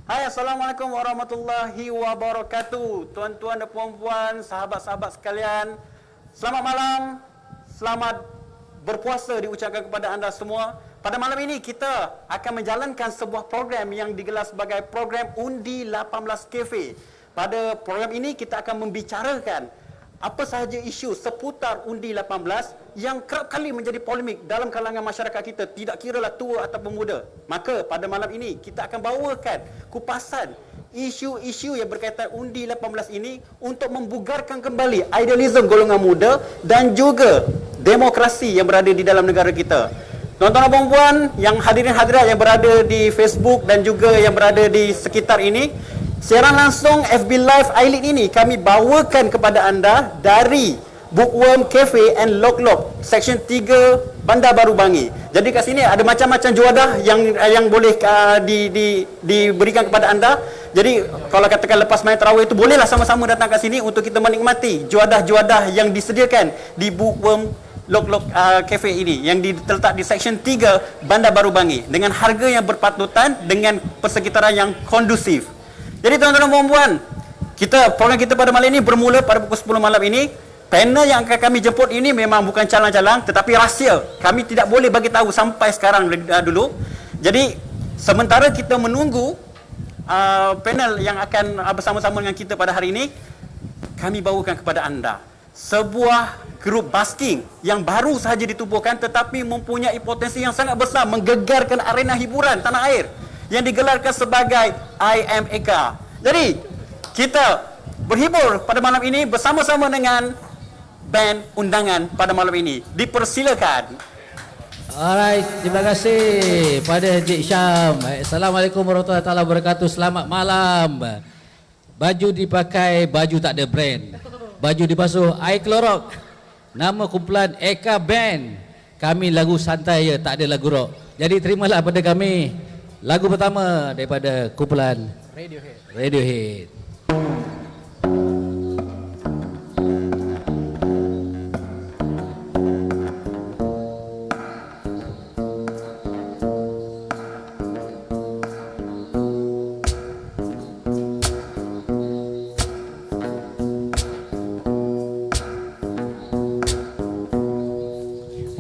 Hai, Assalamualaikum warahmatullahi wabarakatuh. Tuan-tuan dan puan-puan, sahabat-sahabat sekalian, selamat malam, selamat berpuasa diucapkan kepada anda semua. Pada malam ini kita akan menjalankan sebuah program yang digelar sebagai program Undi 18 Cafe. Pada program ini kita akan membicarakan apa sahaja isu seputar Undi 18 yang kerap kali menjadi polemik dalam kalangan masyarakat kita, tidak kiralah tua ataupun muda. Maka pada malam ini kita akan bawakan kupasan isu-isu yang berkaitan Undi 18 ini untuk membugarkan kembali idealisme golongan muda dan juga demokrasi yang berada di dalam negara kita. Tuan-tuan dan puan-puan yang hadirin-hadirat yang berada di Facebook dan juga yang berada di sekitar ini, siaran langsung FB Live iLead ini kami bawakan kepada anda dari Bookworm Cafe and Lok Lok, Seksyen 3, Bandar Baru Bangi. Jadi kat sini ada macam-macam juadah yang boleh diberikan kepada anda. Jadi kalau katakan lepas main tarawih itu, bolehlah sama-sama datang kat sini untuk kita menikmati juadah-juadah yang disediakan di Bookworm Lok Lok Cafe ini yang terletak di Seksyen 3, Bandar Baru Bangi, dengan harga yang berpatutan, dengan persekitaran yang kondusif. Jadi tuan-tuan dan puan-puan, program kita pada malam ini bermula pada pukul 10 malam ini. Panel yang akan kami jemput ini memang bukan calang-calang tetapi rahsia. Kami tidak boleh bagi tahu sampai sekarang dulu. Jadi sementara kita menunggu panel yang akan bersama-sama dengan kita pada hari ini, kami bawakan kepada anda sebuah grup basking yang baru sahaja ditubuhkan tetapi mempunyai potensi yang sangat besar menggegarkan arena hiburan tanah air, yang digelarkan sebagai I Am Eka. Jadi kita berhibur pada malam ini bersama-sama dengan band undangan pada malam ini. Dipersilakan. Alright, terima kasih pada Encik Syam. Assalamualaikum warahmatullahi wabarakatuh. Selamat malam. Baju dipakai, baju tak ada brand. Baju dibasuh air klorok. Nama kumpulan Eka Band. Kami lagu santai je, tak ada lagu rock. Jadi terimalah pada kami lagu pertama daripada kumpulan Radiohead.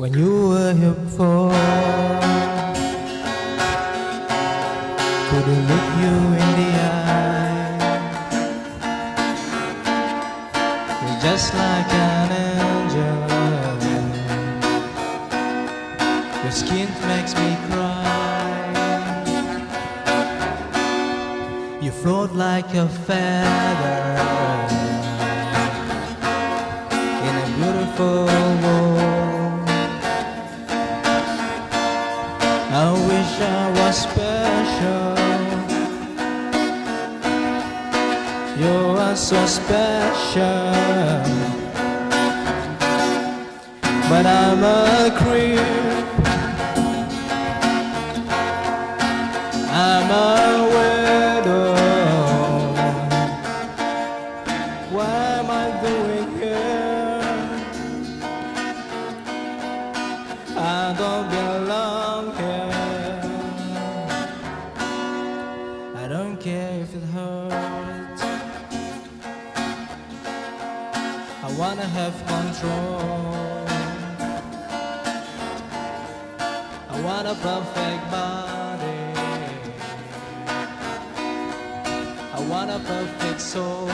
When you were here before, couldn't look you in the eye. You're just like an angel. Your skin makes me cry. You float like a feather in a beautiful world. I wish I was special. You are so special. But I'm a creep. I'm a widow. What am I doing here? I don't belong here. I don't care if it hurts. I wanna have control. I want a perfect body. I want a perfect soul.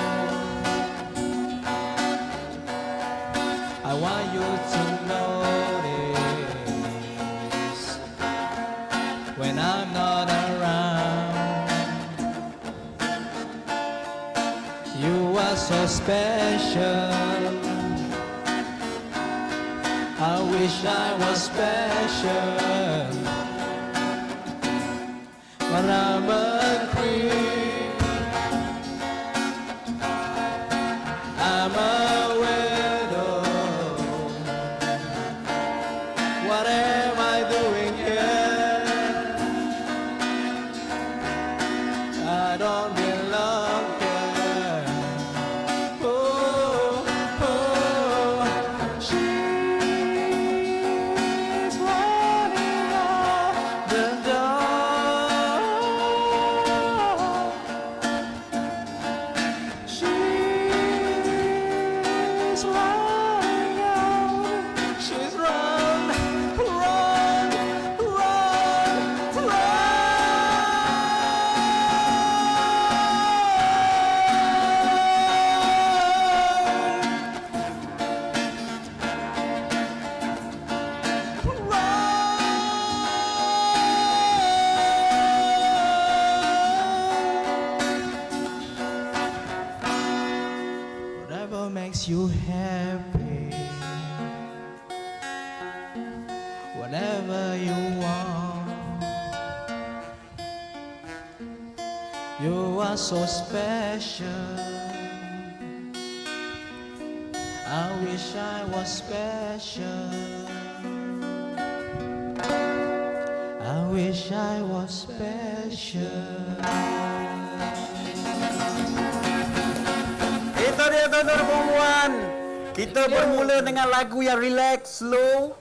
I want you to notice when I'm not around. You are so special. I wish I was special. But I'm a creep. I'm a widow. What am I doing here? I don't belong here. Oh, oh, she's running out the door. She's running out. She's run, run, run, Whatever makes you happy, whatever you want. You are so special. I wish I was special. I wish I was special. Itu dia tuan-tuan dan puan. Kita bermula dengan lagu yang relax, slow,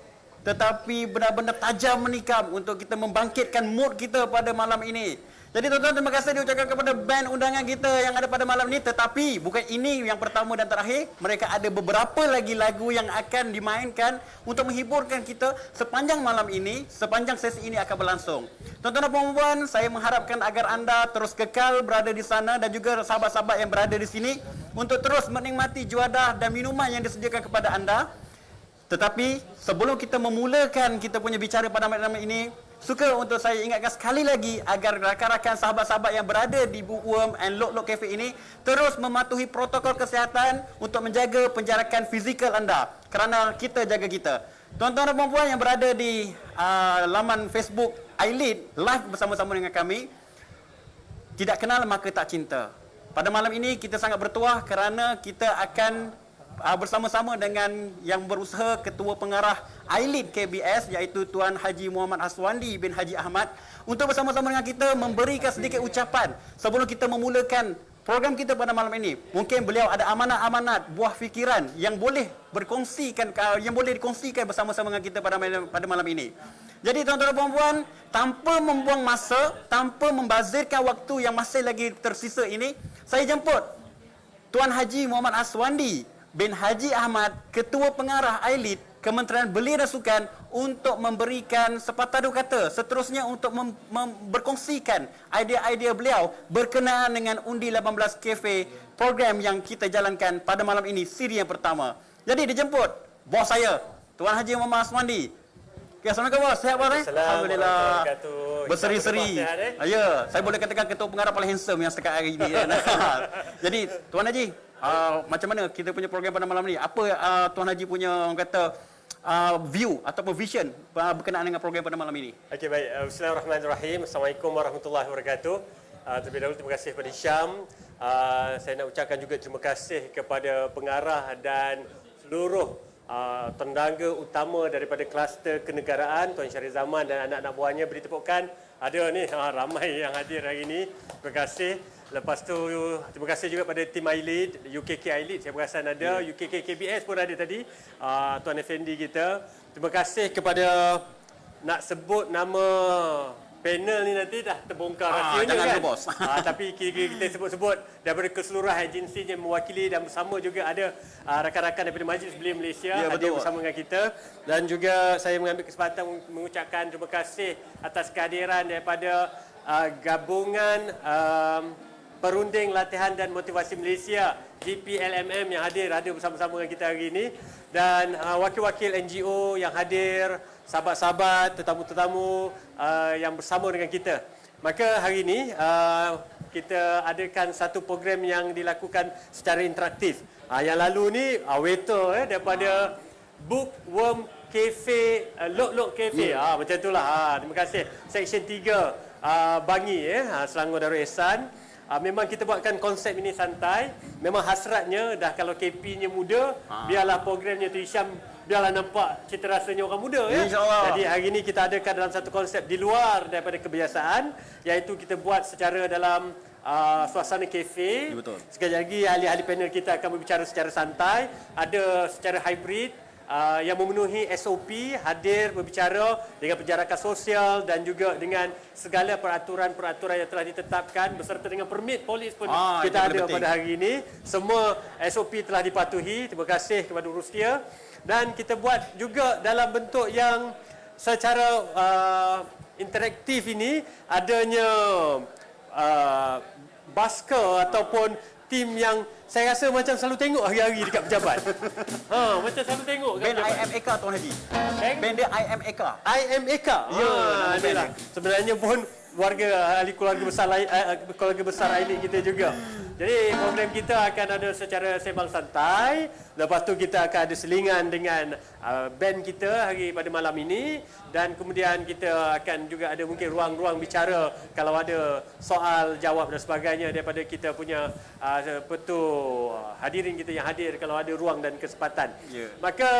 tetapi benar-benar tajam menikam untuk kita membangkitkan mood kita pada malam ini. Jadi tuan-tuan, terima kasih diucapkan kepada band undangan kita yang ada pada malam ini. Tetapi bukan ini yang pertama dan terakhir. Mereka ada beberapa lagi lagu yang akan dimainkan untuk menghiburkan kita sepanjang malam ini, sepanjang sesi ini akan berlangsung. Tuan-tuan dan puan, saya mengharapkan agar anda terus kekal berada di sana dan juga sahabat-sahabat yang berada di sini untuk terus menikmati juadah dan minuman yang disediakan kepada anda. Tetapi sebelum kita memulakan kita punya bicara pada malam ini, suka untuk saya ingatkan sekali lagi agar rakan-rakan sahabat-sahabat yang berada di Bookworm and Lok Lok Cafe ini terus mematuhi protokol kesihatan untuk menjaga penjarakan fizikal anda, kerana kita jaga kita. Tuan-tuan dan puan yang berada di laman Facebook iLead live bersama-sama dengan kami, tidak kenal maka tak cinta. Pada malam ini kita sangat bertuah kerana kita akan bersama-sama dengan yang berusaha Ketua Pengarah iLead KBS, iaitu Tuan Haji Muhammad Aswandi bin Haji Ahmad, untuk bersama-sama dengan kita memberikan sedikit ucapan sebelum kita memulakan program kita pada malam ini. Mungkin beliau ada amanat-amanat, buah fikiran yang boleh berkongsikan, yang boleh dikongsikan bersama-sama dengan kita pada malam ini. Jadi tuan-tuan dan puan, tanpa membuang masa, tanpa membazirkan waktu yang masih lagi tersisa ini, saya jemput Tuan Haji Muhammad Aswandi bin Haji Ahmad, Ketua Pengarah iLead, Kementerian Belia dan Sukan, untuk memberikan sepatah dua kata, seterusnya untuk berkongsikan idea-idea beliau berkenaan dengan Undi 18 Cafe, program yang kita jalankan pada malam ini, siri yang pertama. Jadi dijemput bos saya, Tuan Haji Muhammad Asmandi. Okay, Assalamualaikum bos, sihat bos? Alhamdulillah. Berseri-seri. Ya, saya boleh katakan ketua pengarah paling handsome yang setakat hari ini. Kan? Jadi Tuan Haji, macam mana kita punya program pada malam ni? Apa Tuan Haji punya orang kata view ataupun vision berkenaan dengan program pada malam ini? Okey, baik. Bismillahirrahmanirrahim. Assalamualaikum warahmatullahi wabarakatuh. Terlebih dahulu terima kasih kepada Syam. Saya nak ucapkan juga terima kasih kepada pengarah dan seluruh tenaga utama daripada kluster kenegaraan, Tuan Syarif Zaman dan anak-anak buahnya. Beri tepukan. Ada ni ramai yang hadir hari ini. Terima kasih. Lepas tu terima kasih juga pada tim iLead, UKK iLead, saya perasan ada, UKK KBS pun ada tadi, Tuan Effendi kita. Terima kasih kepada, nak sebut nama panel ni nanti dah terbongkar rahsianya jangan kan. bos. Tapi kira-kira kita sebut-sebut daripada keseluruhan agensi yang mewakili dan bersama juga ada rakan-rakan daripada Majlis Belia Malaysia hadir bersama dengan kita. Dan juga saya mengambil kesempatan mengucapkan terima kasih atas kehadiran daripada gabungan Perunding Latihan dan Motivasi Malaysia, GPLMM, yang hadir bersama-sama dengan kita hari ini, dan wakil-wakil NGO yang hadir, sahabat-sahabat, tetamu-tetamu yang bersama dengan kita. Maka hari ini kita adakan satu program yang dilakukan secara interaktif. Yang lalu ni waiter daripada Bookworm Cafe, Lok Cafe, macam itulah. Terima kasih. Section 3 Bangi, Selangor Darul Ehsan. Memang kita buatkan konsep ini santai. Memang hasratnya dah kalau KP-nya muda, biarlah programnya tu Hisham, biarlah nampak cita rasanya orang muda ya. InsyaAllah. Jadi hari ini kita adakan dalam satu konsep di luar daripada kebiasaan, iaitu kita buat secara dalam suasana kafe. Betul. Sekali lagi ahli-ahli panel kita akan berbicara secara santai, ada secara hybrid. Yang memenuhi SOP, hadir berbicara dengan penjarakan sosial dan juga dengan segala peraturan-peraturan yang telah ditetapkan beserta dengan permit polis pun kita ada pada hari ini. Semua SOP telah dipatuhi. Terima kasih kepada Rustia. Dan kita buat juga dalam bentuk yang secara interaktif ini, adanya basker ataupun tim yang saya rasa macam selalu tengok hari-hari dekat pejabat. Macam selalu tengok kat Band pejabat. IM Eka Tuan Haji. Band dia IM Eka. IM Eka. Ya, inilah. Sebenarnya pun ahli keluarga besar Aili kita juga. Jadi program kita akan ada secara sembang santai. Lepas tu kita akan ada selingan dengan band kita pada malam ini. Dan kemudian kita akan juga ada mungkin ruang-ruang bicara kalau ada soal, jawab dan sebagainya daripada kita punya hadirin kita yang hadir kalau ada ruang dan kesempatan. Maka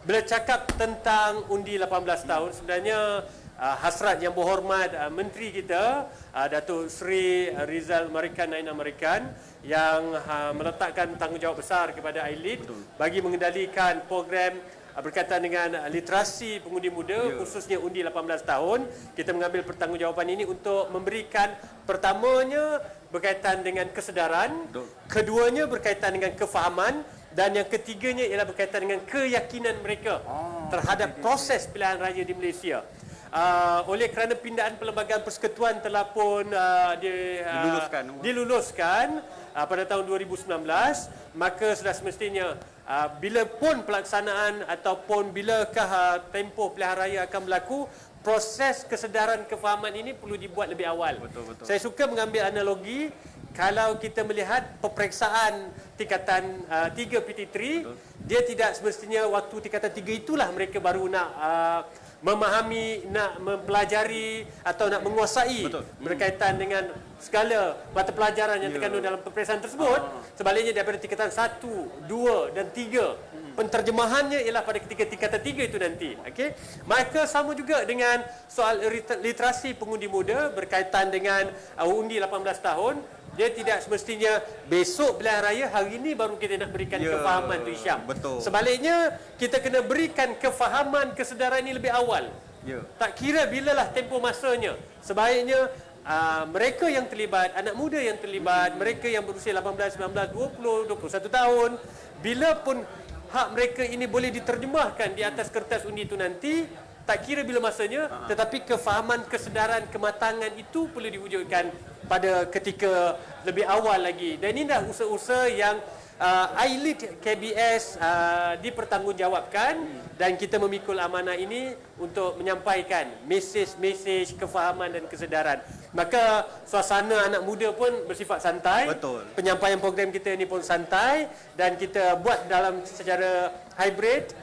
bila cakap tentang undi 18 tahun, sebenarnya hasrat yang berhormat Menteri kita Datuk Seri Rizal Marikan Nain Marikan yang meletakkan tanggungjawab besar kepada iLead bagi mengendalikan program berkaitan dengan literasi pengundi muda, khususnya undi 18 tahun. Kita mengambil pertanggungjawaban ini untuk memberikan, pertamanya berkaitan dengan kesedaran, keduanya berkaitan dengan kefahaman, dan yang ketiganya ialah berkaitan dengan keyakinan mereka terhadap proses pilihan raya di Malaysia. Oleh kerana pindaan Perlembagaan Persekutuan telah pun diluluskan pada tahun 2019, maka sudah semestinya bila pun pelaksanaan ataupun bilakah tempoh pilihan raya akan berlaku, proses kesedaran kefahaman ini perlu dibuat lebih awal. Betul. Saya suka mengambil analogi, kalau kita melihat peperiksaan tingkatan 3 PT3, dia tidak semestinya waktu tingkatan 3 itulah mereka baru nak memahami, nak mempelajari atau nak menguasai berkaitan dengan segala mata pelajaran yang terkandung dalam peperiksaan tersebut. Sebaliknya daripada tingkatan 1, 2 dan 3, penterjemahannya ialah pada ketika tingkatan 3 itu nanti. Okey. Maka sama juga dengan soal literasi pengundi muda berkaitan dengan undi 18 tahun. Dia tidak semestinya besok pilihan raya, hari ini baru kita nak berikan kefahaman tu Hisham. Sebaliknya, kita kena berikan kefahaman, kesedaran ini lebih awal. Tak kira bilalah tempoh masanya. Sebaiknya mereka yang terlibat, anak muda yang terlibat, mereka yang berusia 18, 19, 20, 21 tahun, bila pun hak mereka ini boleh diterjemahkan di atas kertas undi itu nanti, tak kira bila masanya, tetapi kefahaman, kesedaran, kematangan itu perlu diwujudkan pada ketika lebih awal lagi. Dan ini dah usaha-usaha yang iLead KBS dipertanggungjawabkan, dan kita memikul amanah ini untuk menyampaikan mesej-mesej kefahaman dan kesedaran. Maka suasana anak muda pun bersifat santai. Betul. Penyampaian program kita ini pun santai, dan kita buat dalam secara hybrid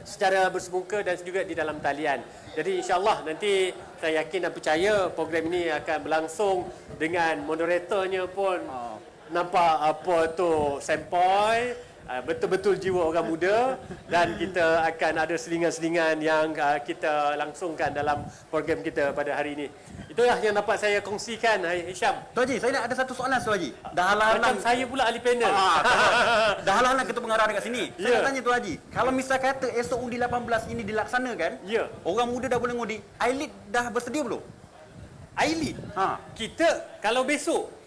secara bersemuka dan juga di dalam talian. Jadi insya-Allah nanti saya yakin dan percaya program ini akan berlangsung dengan moderatornya pun nampak apa tu sempoi, betul-betul jiwa orang muda, dan kita akan ada selingan-selingan yang kita langsungkan dalam program kita pada hari ini. Itulah yang dapat saya kongsikan, Hisham. Tuan Haji, saya nak ada satu soalan Tuan Haji. Dah Macam halang-halang saya pula ahli panel. dah halang-halang kita pengarah dekat sini. Saya Ya. nak tanya Tuan Haji, kalau misal kata esok undi 18 ini dilaksanakan, Ya. orang muda dah boleh ngundi, iLead dah bersedia belum? iLead. Kita kalau besok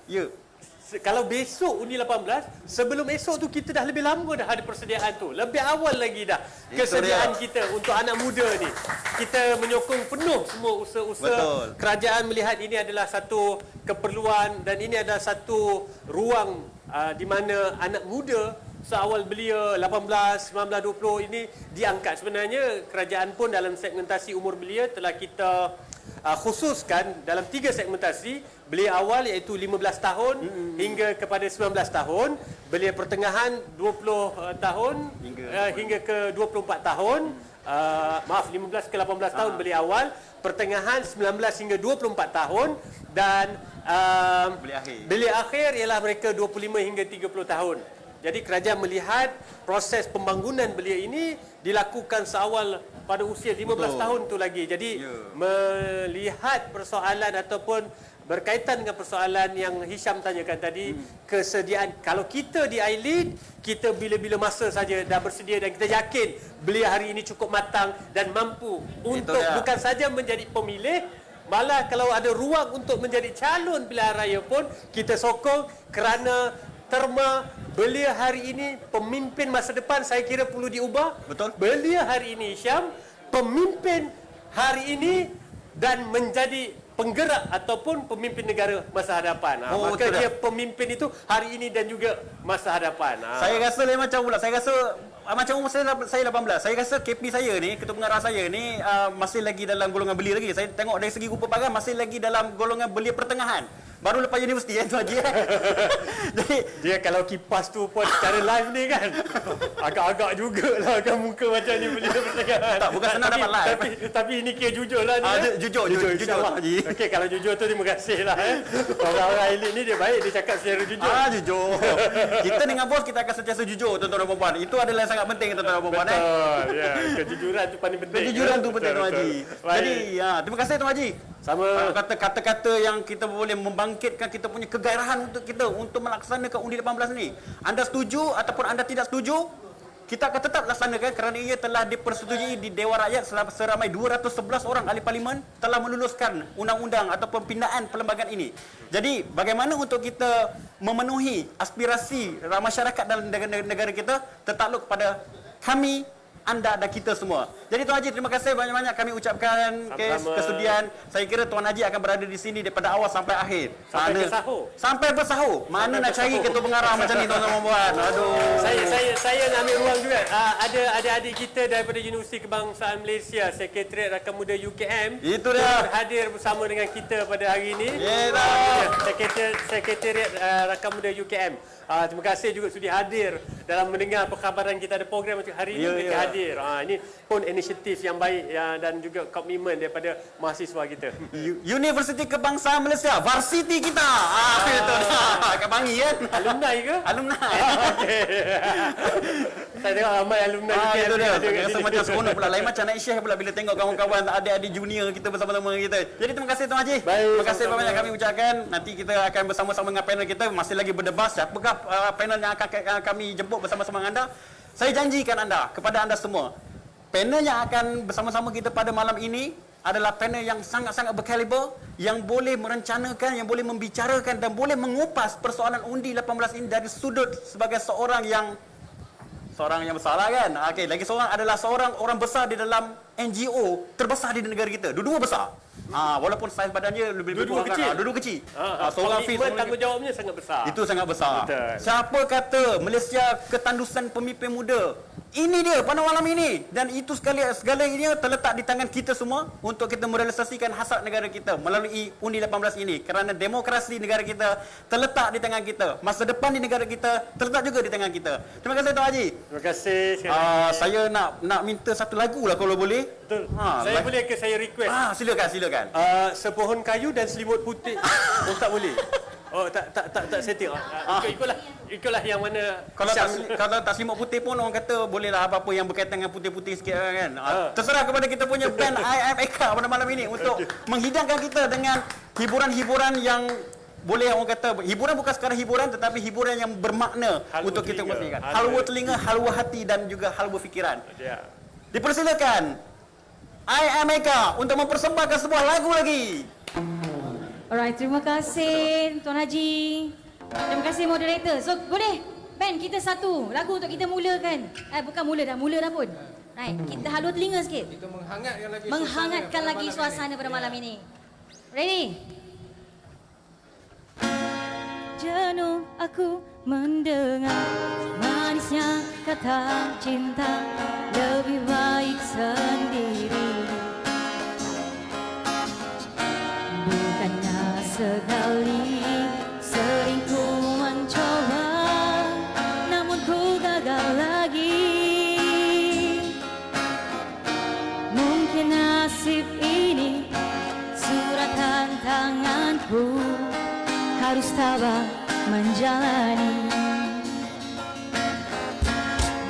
kalau besok undi 18, sebelum esok tu kita dah lebih lama dah ada persediaan tu. Lebih awal lagi dah Itu kesediaan dia. kita untuk anak muda ni. Kita menyokong penuh semua usaha-usaha. Betul. Kerajaan melihat ini adalah satu keperluan, dan ini adalah satu ruang di mana anak muda seawal belia 18, 19, 20 ini diangkat. Sebenarnya kerajaan pun dalam segmentasi umur belia telah kita khususkan dalam 3 segmentasi. Belia awal iaitu 15 tahun hingga kepada 19 tahun, belia pertengahan 20 tahun hingga ke 24 tahun, 15 ke 18 tahun belia awal, pertengahan 19 hingga 24 tahun, dan belia akhir ialah mereka 25 hingga 30 tahun. Jadi kerajaan melihat proses pembangunan belia ini dilakukan seawal pada usia 15 tahun tu lagi. Jadi melihat persoalan ataupun berkaitan dengan persoalan yang Hisham tanyakan tadi, kesediaan. Kalau kita di iLead, kita bila-bila masa saja dah bersedia, dan kita yakin belia hari ini cukup matang dan mampu untuk bukan saja menjadi pemilih, malah kalau ada ruang untuk menjadi calon pilihan raya pun kita sokong, kerana terma belia hari ini, pemimpin masa depan saya kira perlu diubah. Betul. Belia hari ini, Syam, pemimpin hari ini dan menjadi penggerak ataupun pemimpin negara masa hadapan. Maka dia pemimpin itu hari ini dan juga masa hadapan. Saya rasa lain macam pula. Saya rasa macam umur saya 18. Saya rasa KP saya ni, ketua pengarah saya ni masih lagi dalam golongan belia lagi. Saya tengok dari segi rupa badan masih lagi dalam golongan belia pertengahan. Baru lepas universiti kan tu Haji. Jadi dia kalau kipas tu pun secara live ni kan agak-agak jugalah kan muka macam ni belia pertengahan. Tak, bukan senang dapat live. Tapi ini kira jujur lah ni. Jujur Haji. Okey, kalau jujur tu terima kasih lah. Orang-orang elit ni dia baik, dia cakap secara jujur. Jujur. Kita dengan bos kita akan sentiasa jujur tuan-tuan dan puan-puan. Itu adalah yang sangat penting tuan-tuan dan puan-puan. Betul. Ya, kejujuran tu paling penting. Kejujuran tu penting Tuan Haji. Baik. Jadi terima kasih Tuan Haji. Sama. Kata-kata yang kita boleh membangkitkan kita punya kegairahan untuk kita untuk melaksanakan undi 18 ni. Anda setuju ataupun anda tidak setuju, kita akan tetap laksanakan kerana ia telah dipersetujui di Dewan Rakyat. Seramai 211 orang ahli parlimen telah meluluskan undang-undang ataupun pindaan perlembagaan ini. Jadi bagaimana untuk kita memenuhi aspirasi masyarakat dalam negara kita tertakluk kepada kami, anda dan kita semua. Jadi Tuan Haji, terima kasih banyak-banyak kami ucapkan kesudian. Saya kira Tuan Haji akan berada di sini daripada awal sampai akhir. Sampai bersahur. Mana nak cari ketua pengarah macam ni tuan-tuan dan puan. Aduh. Saya nak ambil ruang juga. Ada adik-adik kita daripada Universiti Kebangsaan Malaysia, Sekretariat Rakan Muda UKM. Itu dia. Hadir bersama dengan kita pada hari ini. Sekretariat Rakan Muda UKM. Terima kasih juga sudi hadir dalam mendengar perkhabaran kita ada program untuk hari ini. Mereka hadir. Ini pun inisiatif yang baik dan juga komitmen daripada mahasiswa kita. Universiti Kebangsaan Malaysia, varsity kita. Itu dah. Kat Bangi kan? Alumni ke? Alumni. Saya tengok ramai alumni UKM. Itu dia. Ada Rasa kat macam situ. seronok pula. Lain macam naik syekh pula bila tengok kawan-kawan adik-adik junior kita bersama-sama kita. Jadi terima kasih Tuan Haji. Baik, Terima kasih sama-sama. banyak kami ucapkan. Nanti kita akan bersama-sama dengan panel kita masih lagi berdebat siapakah panel yang akan kami jemput bersama-sama dengan anda. Saya janjikan anda, kepada anda semua, panel yang akan bersama-sama kita pada malam ini adalah panel yang sangat-sangat berkaliber, yang boleh merencanakan, yang boleh membicarakan dan boleh mengupas persoalan undi 18 ini dari sudut sebagai seorang yang Seorang yang besar lah kan. Okey, lagi seorang adalah seorang orang besar di dalam NGO terbesar di negara kita. Dua-dua besar. Walaupun saiz badannya lebih Dua-dua kurang kecil. Dua-dua kecil. Seorang fit, komitmen tanggungjawabnya sangat besar. itu sangat besar. Betul. Siapa kata Malaysia ketandusan pemimpin muda? Ini dia pada malam ini, dan itu segalanya terletak di tangan kita semua untuk kita merealisasikan hasrat negara kita melalui Undi 18 ini, kerana demokrasi negara kita terletak di tangan kita. Masa depan di negara kita terletak juga di tangan kita. Terima kasih Tuan Haji. Terima kasih. Saya nak minta satu lagu lah kalau boleh. Betul. Saya boleh ke saya request? Silakan. Sepohon kayu dan selimut putih. Oh, tak boleh. Oh, tak setting. Ikutlah yang mana Kalau tak selimut putih pun orang kata bolehlah apa-apa yang berkaitan dengan putih-putih sikit kan. Terserah kepada kita punya band IMEK pada malam ini untuk menghidangkan kita dengan hiburan-hiburan yang boleh orang kata hiburan bukan sekadar hiburan tetapi hiburan yang bermakna Halwa untuk kita telinga. kongsikan. Halwa telinga, halwa hati dan juga halwa fikiran. Ya. Dipersilakan IMEK untuk mempersembahkan sebuah lagu lagi. Alright, terima kasih Tuan Haji. Terima kasih moderator. So, boleh band kita satu lagu untuk kita mulakan. Bukan mula dah pun. Right, kita halua telinga sikit. Kita menghangatkan lagi Menghangatkan lagi suasana pada malam ini. Ready? Jenuh aku mendengar manisnya kata cinta, lebih baik sendiri. Bukannya sekali sering ku mencoba, namun ku gagal lagi. Mungkin nasib ini suratan tanganku, harus tabah menjalani.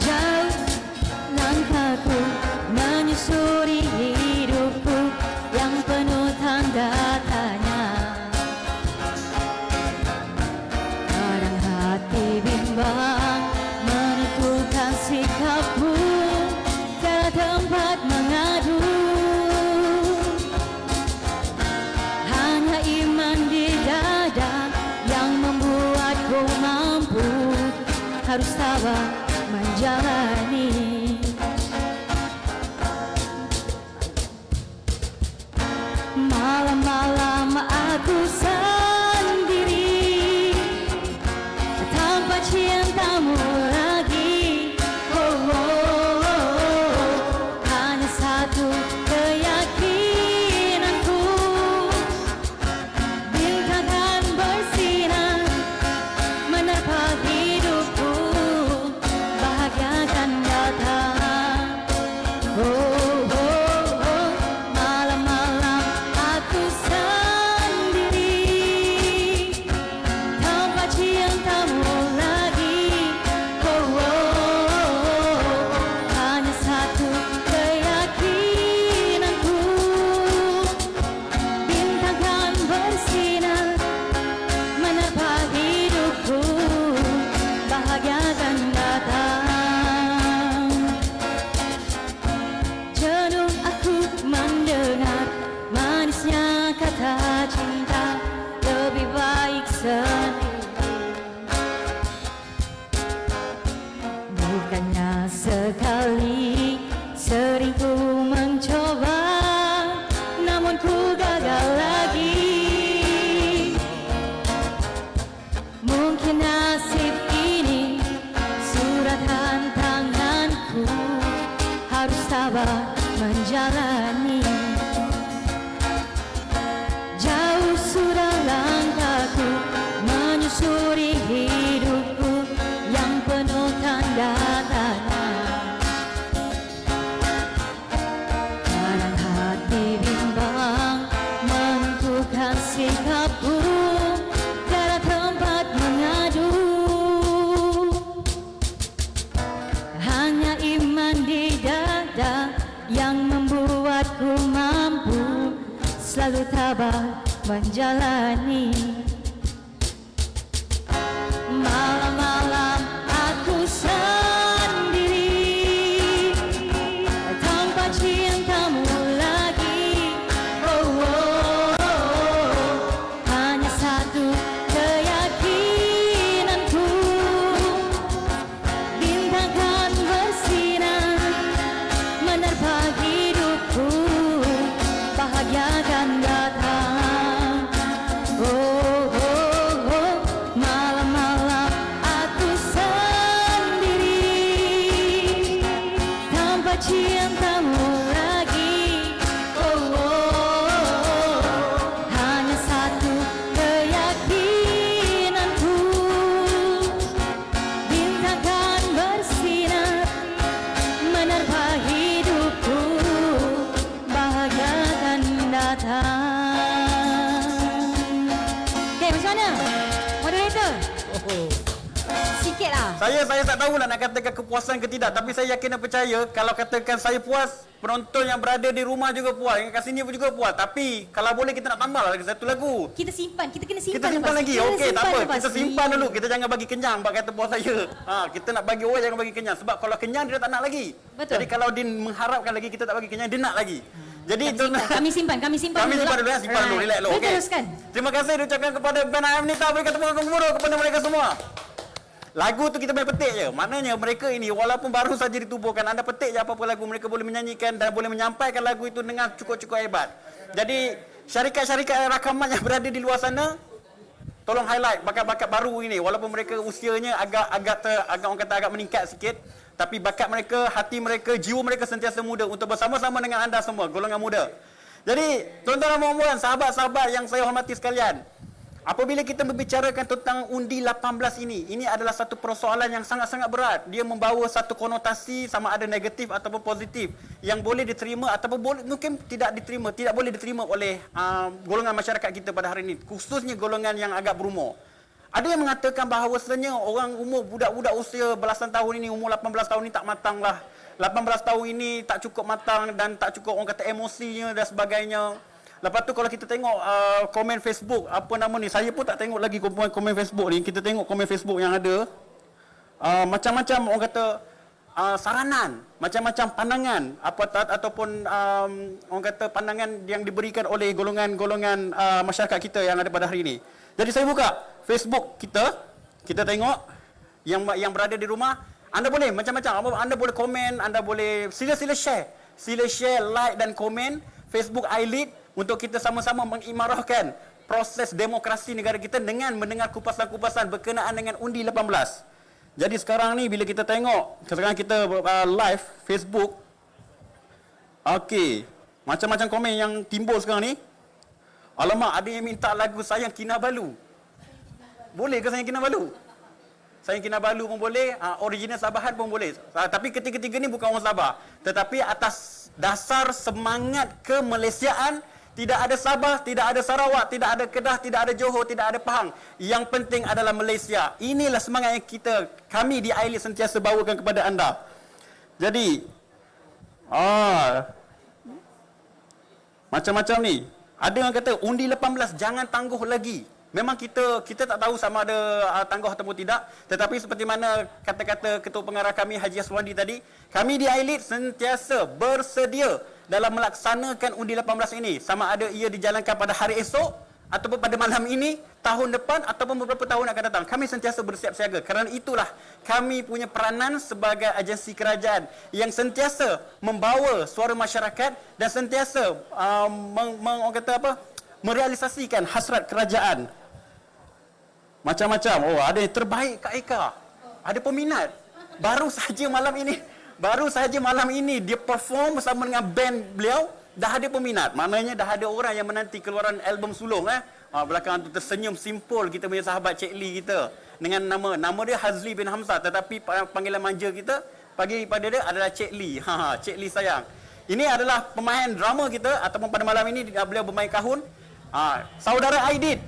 Jauh langkahku menyusuri hidupku yang penuh tanda tanya. Kadang hati bimbang menentukan sikapku, tiada tempat mengadu. Hanya iman di dada yang membuatku mampu, harus tabah menjalani. Malam-malam aku sendiri, tanpa cintamu lagi. Hanya satu keyakinanku, bintang kan bersinar menerpa hidupku, bahagia akan datang. Malam-malam aku sendiri, tanpa cintamu lagi. Hanya satu keyakinanku, bintang kan bersinar menerpa hidupku, bahagia akan datang. Jenuh aku mendengar manisnya kata cinta, lebih baik sendiri. Bukannya sekali sering ku mencoba, namun ku gagal lagi. Mungkin nasib ini suratan tanganku, harus tabah menjalani. Jauh sudah langkahku menyusuri hidupku yang penuh tanda tanya. Kadang hati bimbang menentukan sikapku, tiada tempat mengadu. Hanya iman di dada yang membuatku mampu selalu tabah menjalani. Malam-malam aku sendiri, tanpa cintamu lagi. Hanya satu keyakinanku, bintang kan Saya tak tahulah nak katakan kepuasan ke tidak, tapi saya yakin dan percaya kalau katakan saya puas, penonton yang berada di rumah juga puas, yang kat sini pun juga puas. Tapi kalau boleh kita nak tambah lagi satu lagu. Kita simpan, kita kena simpan. Kita simpan lepas. lagi. Kita Okey, tak simpan apa. lepas. Kita simpan dulu. Kita jangan bagi kenyang bab kata puas saya. Kita nak bagi orang jangan bagi kenyang sebab kalau kenyang dia tak nak lagi. Betul. Jadi kalau dia mengharapkan lagi kita tak bagi kenyang, dia nak lagi. Jadi Kami simpan Kami simpan dulu ya, simpan dulu, relax dulu. Boleh Okey. teruskan. Terima kasih diucapkan kepada band IM Nita, berikan tepuk tangan gemuruh kepada mereka semua. Lagu tu kita main petik je. Maknanya mereka ini walaupun baru saja ditubuhkan, anda petik je apa-apa lagu, mereka boleh menyanyikan dan boleh menyampaikan lagu itu dengan cukup-cukup hebat. Jadi syarikat-syarikat rakaman yang berada di luar sana, tolong highlight bakat-bakat baru ini walaupun mereka usianya agak orang kata agak meningkat sikit, tapi bakat mereka, hati mereka, jiwa mereka sentiasa muda untuk bersama-sama dengan anda semua golongan muda. Jadi tuan-tuan dan puan-puan, sahabat-sahabat yang saya hormati sekalian, apabila kita membicarakan tentang undi 18 ini adalah satu persoalan yang sangat-sangat berat. Dia membawa satu konotasi sama ada negatif ataupun positif yang boleh diterima ataupun mungkin tidak boleh diterima oleh golongan masyarakat kita pada hari ini, khususnya golongan yang agak berumur. Ada yang mengatakan bahawasanya orang umur budak-budak usia belasan tahun ini, umur 18 tahun ini tak matang lah. 18 tahun ini tak cukup matang dan tak cukup orang kata emosinya dan sebagainya. Lepas tu kalau kita tengok komen Facebook, apa nama ni, saya pun tak tengok lagi komen Facebook ni. Kita tengok komen Facebook yang ada, macam-macam orang kata saranan, macam-macam pandangan ataupun orang kata pandangan yang diberikan oleh golongan-golongan masyarakat kita yang ada pada hari ini. Jadi saya buka Facebook kita tengok yang berada di rumah. Anda boleh macam-macam, anda boleh komen, anda boleh sila-sila share, like dan komen Facebook iLead untuk kita sama-sama mengimarahkan proses demokrasi negara kita dengan mendengar kupasan-kupasan berkenaan dengan undi 18. Jadi sekarang ni bila kita tengok, sekarang kita live Facebook, okey, macam-macam komen yang timbul sekarang ni. Alamak, ada yang minta lagu Sayang Kinabalu. Boleh ke Sayang Kinabalu? Sayang Kinabalu pun boleh, original Sabahan pun boleh. Tapi ketiga-tiga ni bukan orang Sabah, tetapi atas dasar semangat kemalaysiaan. Tidak ada Sabah, tidak ada Sarawak, tidak ada Kedah, tidak ada Johor, tidak ada Pahang. Yang penting adalah Malaysia. Inilah semangat yang kami di iLead sentiasa bawakan kepada anda. Jadi, macam-macam ni. Ada yang kata undi 18 jangan tangguh lagi. Memang kita tak tahu sama ada tangguh ataupun tidak, tetapi seperti mana kata-kata Ketua Pengarah kami Haji Aswandi tadi, kami di iLead sentiasa bersedia dalam melaksanakan undi 18 ini, sama ada ia dijalankan pada hari esok ataupun pada malam ini, tahun depan ataupun beberapa tahun akan datang. Kami sentiasa bersiap siaga. Kerana itulah kami punya peranan sebagai agensi kerajaan yang sentiasa membawa suara masyarakat dan sentiasa orang kata apa? Merealisasikan hasrat kerajaan. Macam-macam. Ada yang terbaik Kak Eka. Ada peminat. Baru saja malam ini dia perform bersama dengan band beliau, dah ada peminat. Maknanya dah ada orang yang menanti keluaran album sulung. Belakang tu tersenyum simpul kita punya sahabat Cik Lee kita. Dengan nama dia Hazli bin Hamzah, tetapi panggilan manja kita bagi pada dia adalah Cik Lee. Cik Lee sayang. Ini adalah pemain drama kita ataupun pada malam ini beliau bermain kahun. Saudara Aidit.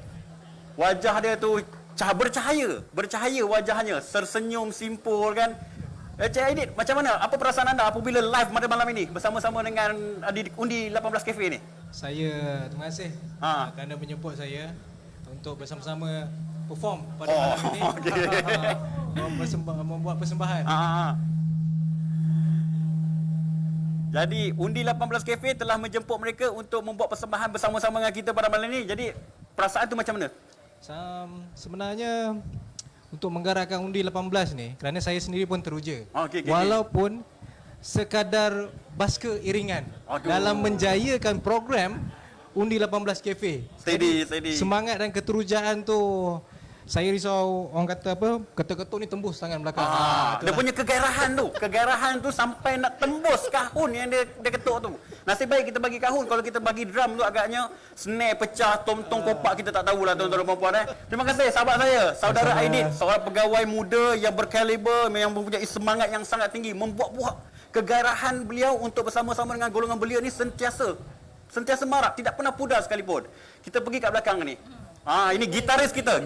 Wajah dia tu bercahaya wajahnya, tersenyum simpul kan. Cik Aidit, macam mana? Apa perasaan anda apabila live pada malam ini bersama-sama dengan di undi 18 Cafe ni? Saya terima kasih kerana menjemput saya untuk bersama-sama perform pada malam ini. Membuat persembahan. Jadi undi 18 Cafe telah menjemput mereka untuk membuat persembahan bersama-sama dengan kita pada malam ini. Jadi perasaan tu macam mana? Sebenarnya untuk menggerakkan undi 18 ni, kerana saya sendiri pun teruja. Okay. Walaupun sekadar baska iringan dalam menjayakan program undi 18 Cafe. Steady. Semangat dan keterujaan tu, saya risau orang kata apa, ketuk-ketuk ni tembus tangan belakang. Dia punya kegarahan tu sampai nak tembus kahun yang dia ketuk tu. Nasib baik kita bagi kahun, kalau kita bagi drum tu agaknya snare pecah, tong-tong kopak kita tak tahulah tuan-tuan dan puan-puan. Terima kasih sahabat saya, saudara Aidit, seorang pegawai muda yang berkaliber, yang mempunyai semangat yang sangat tinggi, membuat-buat kegarahan beliau untuk bersama-sama dengan golongan beliau ni sentiasa marak, tidak pernah pudar sekalipun. Kita pergi kat belakang ni. Ini gitaris kita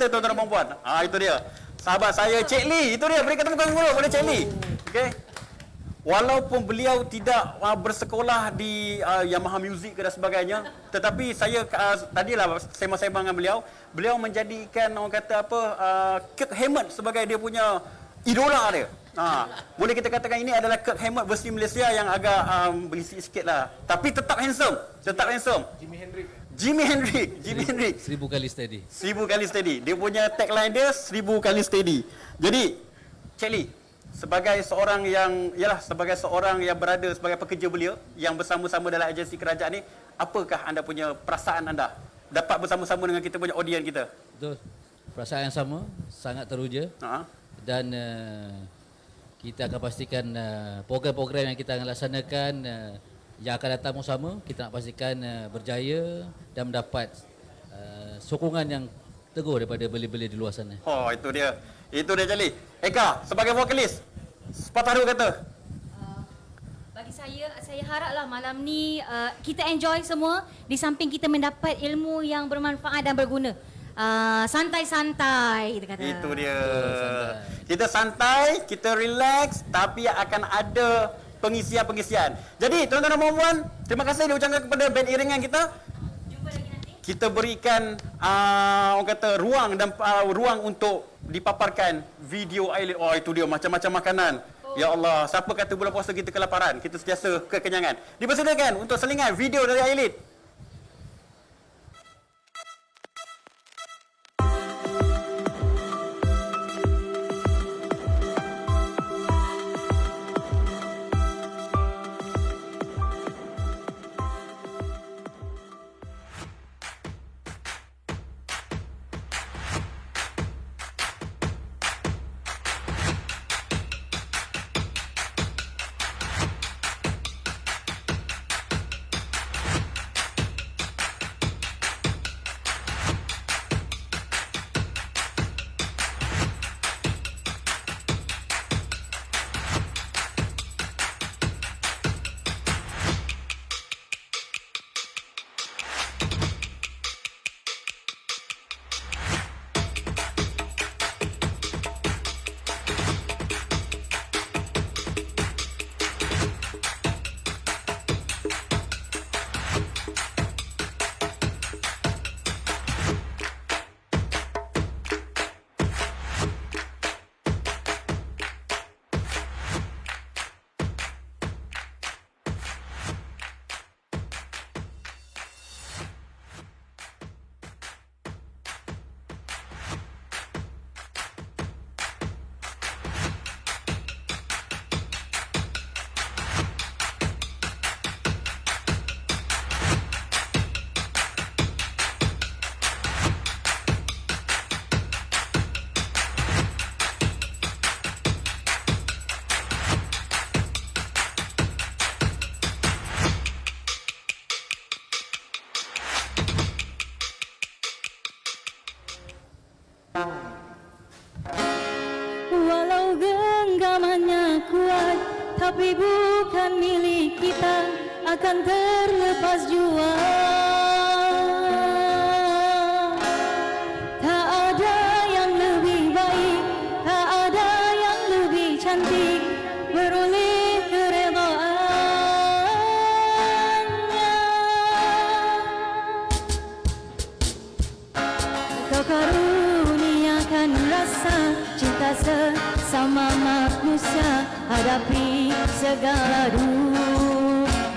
tuan-tuan dan puan-puan. Itu dia. sahabat saya Cik Lee. Itu dia, beri kata bukan dulu pada Cik Lee. Okey. Walaupun beliau tidak bersekolah di Yamaha Music dan sebagainya, tetapi saya tadilah sembang-sembang dengan beliau menjadikan orang kata apa Kirk Hammett sebagai dia punya idola dia. Boleh kita katakan ini adalah Kirk Hammett versi Malaysia yang agak berisi sikit lah. Tapi tetap handsome. Jimi Hendrix. 1000 kali steady. 1000 kali steady. Dia punya tagline dia 1000 kali steady. Jadi, Cik Lee, sebagai seorang yang berada sebagai pekerja belia yang bersama-sama dalam agensi kerajaan ni, apakah anda punya perasaan anda dapat bersama-sama dengan kita punya audiens kita? Betul. Perasaan yang sama, sangat teruja. Dan kita akan pastikan program-program yang kita akan laksanakan yang akan datang pun sama, kita nak pastikan berjaya dan mendapat sokongan yang teguh daripada belia-belia di luar sana. Oh, itu dia. Itu dia, Cik Lee. Eka, sebagai vokalis, sepatah dua kata. Bagi saya haraplah malam ni kita enjoy semua di samping kita mendapat ilmu yang bermanfaat dan berguna. Santai-santai kita kata. Itu dia. Santai. Kita santai, kita relax, tapi akan ada pengisian-pengisian. Jadi, tuan-tuan dan puan-puan, terima kasih diucapkan kepada band iringan kita. Jumpa lagi nanti. Kita berikan orang kata ruang untuk dipaparkan video Ailit. Oh, itu dia macam-macam makanan. Ya Allah, siapa kata bulan puasa kita kelaparan? Kita sentiasa kekenyangan. Dipersilakan untuk selingan video dari Ailit. Walau genggamannya kuat, tapi bukan milik kita, akan terlepas jua. Tak ada yang lebih baik, tak ada yang lebih cantik, beroleh keredaannya. Kau karuniakan rasa cinta sesama manusia, hadapi segala dugaan.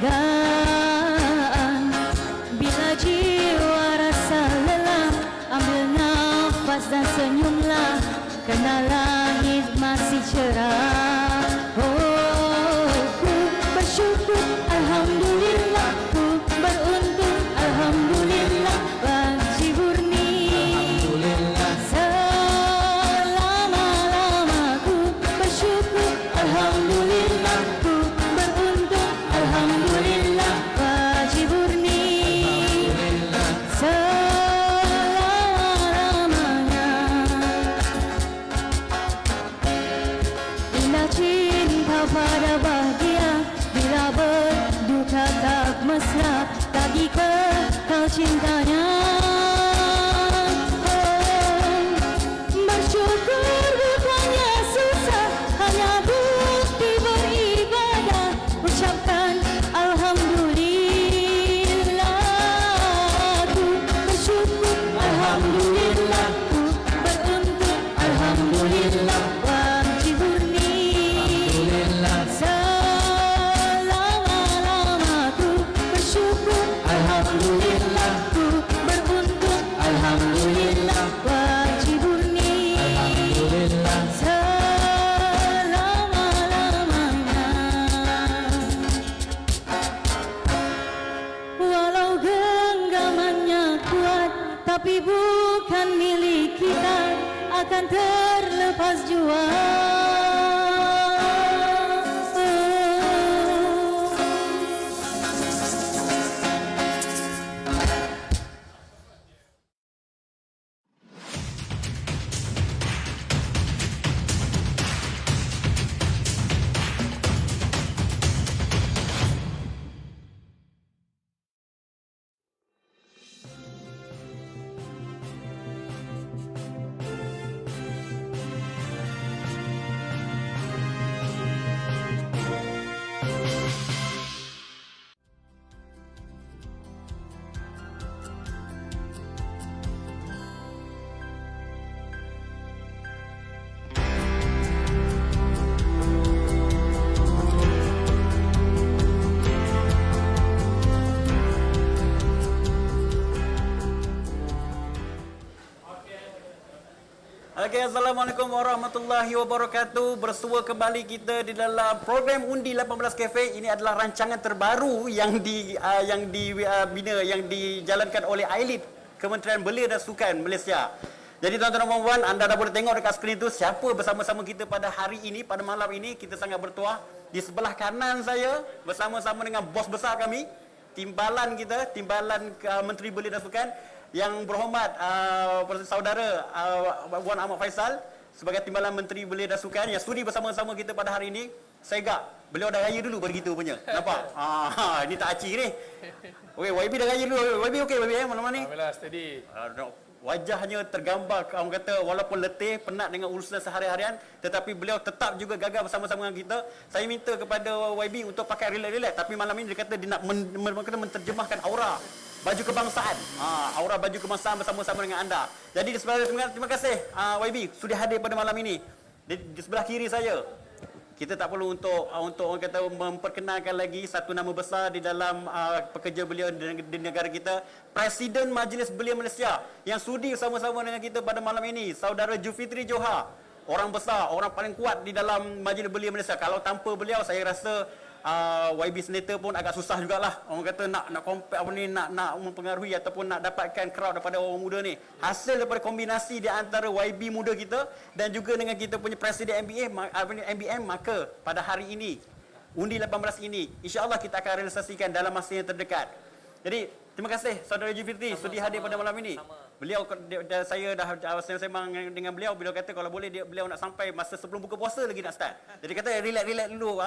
Bila jiwa rasa lelah, ambil nafas dan senyumlah, kerana langit masih cerah. Oh, ku bersyukur, alhamdulillah, ku beruntung, alhamdulillah, bagi murni. Selama-lama ku bersyukur, alhamdulillah, ku beruntung, alhamdulillah, bagi murni. Selamanya indah cinta pada bahagia, bila berduka tak mesra, lagi kekal cintanya. Oh, bersyukur tapi bukan milik kita, akan terlepas jua. Okey, Assalamualaikum warahmatullahi wabarakatuh. Bersua kembali kita di dalam program Undi 18 Cafe. Ini adalah rancangan terbaru yang dijalankan oleh AILID, Kementerian Belia dan Sukan Malaysia. Jadi tuan-tuan dan puan, anda dah boleh tengok dekat skrin tu siapa bersama-sama kita pada hari ini, pada malam ini. Kita sangat bertuah. Di sebelah kanan saya bersama-sama dengan bos besar kami, timbalan kita, timbalan Menteri Belia dan Sukan, yang berhormat saudara Wan Ahmad Faisal sebagai timbalan Menteri Belia dan Sukan yang sudi bersama-sama kita pada hari ini. Saya agak beliau dah raya dulu baru gitu punya. Nampak? Ini tak aci ni. Okey, YB dah raya dulu. YB okey YB malam ni. Alhamdulillah steady. Wajahnya tergambar, orang kata walaupun letih, penat dengan urusan sehari-harian, tetapi beliau tetap juga gagah bersama-sama dengan kita. Saya minta kepada YB untuk pakai relax-relax, tapi malam ini dia kata dia nak menterjemahkan aura baju kebangsaan. Aura baju kebangsaan bersama-sama dengan anda. Jadi di sebelah terima kasih YB sudah hadir pada malam ini. Di sebelah kiri saya, kita tak perlu untuk orang kata memperkenalkan lagi satu nama besar di dalam pekerja belia di negara kita, Presiden Majlis Belia Malaysia yang sudi sama-sama dengan kita pada malam ini, Saudara Julfitri Johar. Orang besar, orang paling kuat di dalam Majlis Belia Malaysia. Kalau tanpa beliau saya rasa YB Senator pun agak susah jugalah. Orang kata nak compare apa ni, nak mempengaruhi ataupun nak dapatkan crowd daripada orang muda ni. Hasil daripada kombinasi di antara YB muda kita dan juga dengan kita punya Presiden MBM, maka pada hari ini Undi 18 ini insya-Allah kita akan realisasikan dalam masa yang terdekat. Jadi terima kasih Saudara Julfitri sudi hadir pada malam ini. Beliau, saya dah sembang dengan beliau kata kalau boleh beliau nak sampai masa sebelum buka puasa lagi nak start. Jadi kata relax dulu.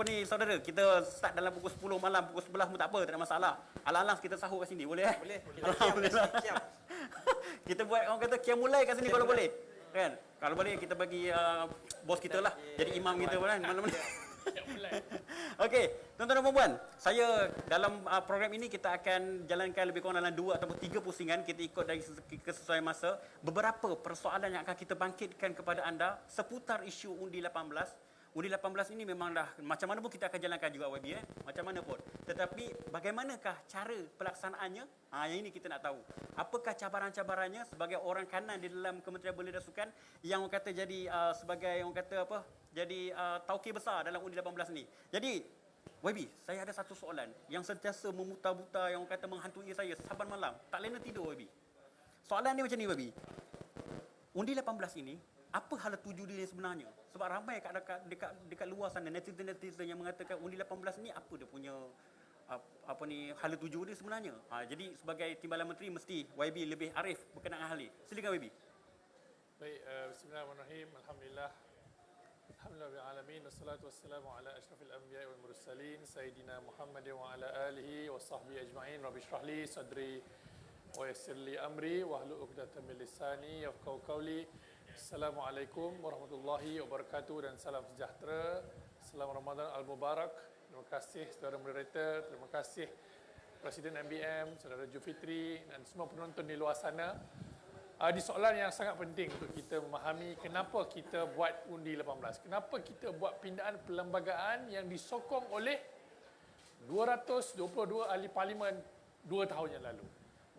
Ni saudara, kita start dalam pukul 10 malam, pukul 11 pun tak apa, tak ada masalah. Alang-alang kita sahur kat sini, boleh? Boleh. Alhamdulillah. Kita buat orang kata kiam mulai kat sini kalau boleh. Kan? Kalau boleh kita bagi bos kita lah jadi imam kita kan malam-malam. Okey, tuan-tuan dan puan, saya dalam program ini kita akan jalankan lebih kurang dalam 2 ataupun 3 pusingan. Kita ikut dari kesesuaian masa. Beberapa persoalan yang akan kita bangkitkan kepada anda seputar isu Undi 18. Undi 18 ini memang dah macam mana pun kita akan jalankan juga YB macam mana pun. Tetapi bagaimanakah cara pelaksanaannya? Yang ini kita nak tahu. Apakah cabaran-cabarannya sebagai orang kanan di dalam Kementerian Belia dan Sukan yang orang kata jadi sebagai orang kata apa? Jadi tauki besar dalam Undi 18 ni. Jadi YB, saya ada satu soalan yang sentiasa memutar-butar yang orang kata menghantui saya saban malam. Tak lena tidur YB. Soalan ni macam ni YB. Undi 18 ini apa hala tuju dia sebenarnya? Sebab ramai dekat luar sana netizen yang mengatakan Undi 18 ni apa dia punya hala tuju dia sebenarnya. Jadi sebagai timbalan menteri mesti YB lebih arif berkenaan hal ini. Silakan YB. Baik, bismillahirrahmanirrahim. Alhamdulillah alamin wassalatu wassalamu ala asyrafil anbiya'i wal mursalin sayyidina Muhammadin wa ala alihi wa sahbihi ajma'in. Rabbi shrah li sadri wa yassir li amri wahlul 'uqdatam min lisani yafqahu qawli. Assalamualaikum warahmatullahi wabarakatuh dan salam sejahtera. Selamat Ramadan al-Mubarak. Terima kasih saudara moderator, terima kasih Presiden MBM, saudara Julfitri dan semua penonton di luar sana. Di soalan yang sangat penting untuk kita memahami kenapa kita buat Undi 18. Kenapa kita buat pindaan perlembagaan yang disokong oleh 222 ahli parlimen 2 tahun yang lalu.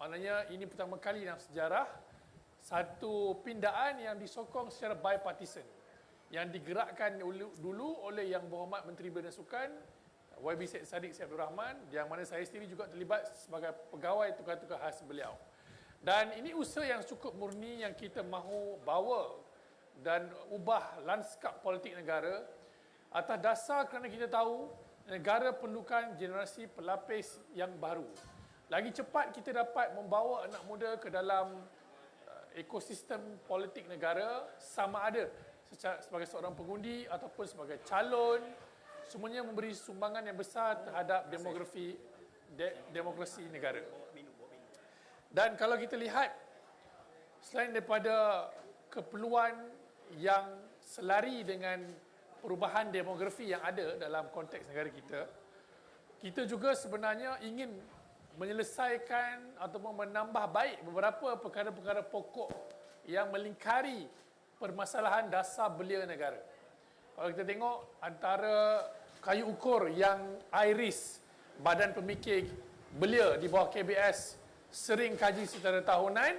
Maknanya ini pertama kali dalam sejarah satu pindaan yang disokong secara bipartisan yang digerakkan dulu oleh Yang Berhormat Menteri Belia dan Sukan YB Syed Saddiq Syed Abdul Rahman, yang mana saya sendiri juga terlibat sebagai pegawai tukar-tukar khas beliau. Dan ini usaha yang cukup murni yang kita mahu bawa dan ubah lanskap politik negara atas dasar kerana kita tahu negara perlukan generasi pelapis yang baru. Lagi cepat kita dapat membawa anak muda ke dalam ekosistem politik negara, sama ada sebagai seorang pengundi ataupun sebagai calon, semuanya memberi sumbangan yang besar terhadap demokrasi negara. Dan kalau kita lihat, selain daripada keperluan yang selari dengan perubahan demografi yang ada dalam konteks negara kita, kita juga sebenarnya ingin menyelesaikan ataupun menambah baik beberapa perkara-perkara pokok yang melingkari permasalahan dasar belia negara. Kalau kita tengok antara kayu ukur yang IRIS, Badan Pemikir Belia di bawah KBS, sering kaji secara tahunan,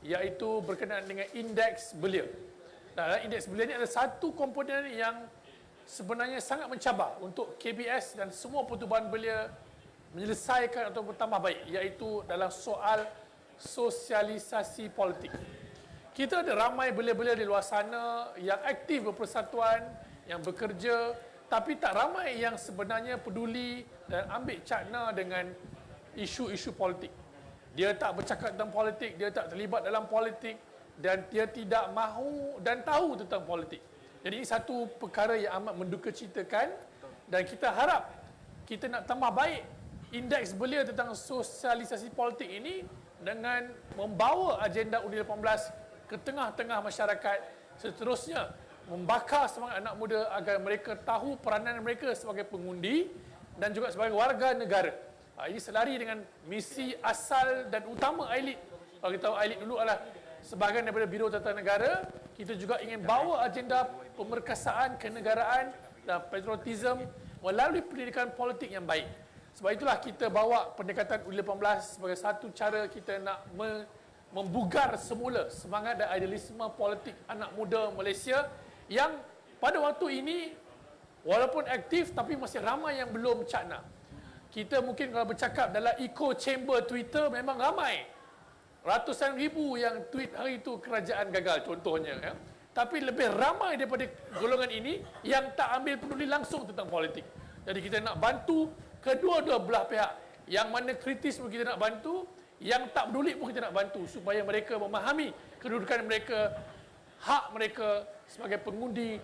iaitu berkenaan dengan indeks belia. Dan indeks belia ini adalah satu komponen yang sebenarnya sangat mencabar untuk KBS dan semua pertubuhan belia menyelesaikan atau bertambah baik, iaitu dalam soal sosialisasi politik. Kita ada ramai belia-belia di luar sana yang aktif berpersatuan, yang bekerja, tapi tak ramai yang sebenarnya peduli dan ambil cakna dengan isu-isu politik. Dia tak bercakap tentang politik, dia tak terlibat dalam politik dan dia tidak mahu dan tahu tentang politik. Jadi ini satu perkara yang amat mendukacitakan dan kita harap kita nak tambah baik indeks belia tentang sosialisasi politik ini dengan membawa agenda Undi 18 ke tengah-tengah masyarakat, seterusnya membakar semangat anak muda agar mereka tahu peranan mereka sebagai pengundi dan juga sebagai warga negara. Ini selari dengan misi asal dan utama AILID. Kalau kita tahu AILID dulu adalah sebahagian daripada Biro Tata Negara, kita juga ingin bawa agenda pemerkasaan, kenegaraan dan patriotism melalui pendidikan politik yang baik. Sebab itulah kita bawa pendekatan Undi 18 sebagai satu cara kita nak membugar semula semangat dan idealisme politik anak muda Malaysia yang pada waktu ini walaupun aktif tapi masih ramai yang belum cakna. Kita mungkin kalau bercakap dalam echo chamber Twitter memang ramai. Ratusan ribu yang tweet hari itu kerajaan gagal contohnya. Ya. Tapi lebih ramai daripada golongan ini yang tak ambil peduli langsung tentang politik. Jadi kita nak bantu kedua-dua belah pihak. Yang mana kritis pun kita nak bantu, yang tak peduli pun kita nak bantu supaya mereka memahami kedudukan mereka, hak mereka sebagai pengundi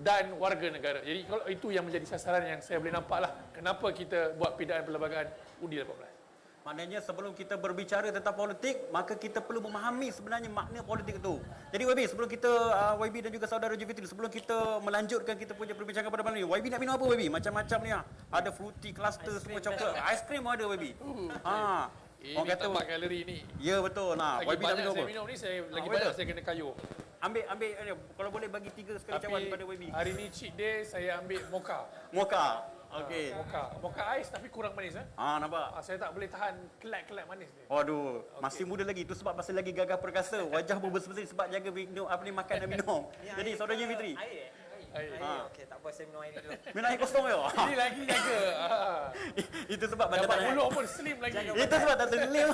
dan warga negara. Jadi kalau itu yang menjadi sasaran yang saya boleh nampak lah kenapa kita buat pindaan perlembagaan Undi 18. Maknanya sebelum kita berbicara tentang politik, maka kita perlu memahami sebenarnya makna politik itu. Jadi YB, sebelum kita YB dan juga saudara Jufitri, sebelum kita melanjutkan kita punya perbincangan pada malam ini, YB nak minum apa YB? Macam-macam ni. Ada fruity cluster, semua coklat. Aiskrim ada YB. Ini tambah kalori ni. Ya betul. Nah, Lagi YB nak banyak minum saya apa? minum ni, saya lagi banyak saya kena kayuh. Ambil kalau boleh bagi 3 sekali cawan Tapi pada YB. hari ni cheat day, saya ambil mocha. Mocha. Okey. Mocha ais tapi kurang manis. Nampak. Saya tak boleh tahan kelak-kelak manis ni. Waduh, masih muda lagi. Itu sebab masih lagi gagah perkasa. Wajah pun bersih sebab jaga minum makan dan minum. Jadi saudara Jufitri. Air. Okey, tak apa, saya minum air ni dulu. Minum air kosong ya. Ini lagi jaga. Itu sebab badan Dapat mulut pun slim lagi. Itu sebab tak tergelim.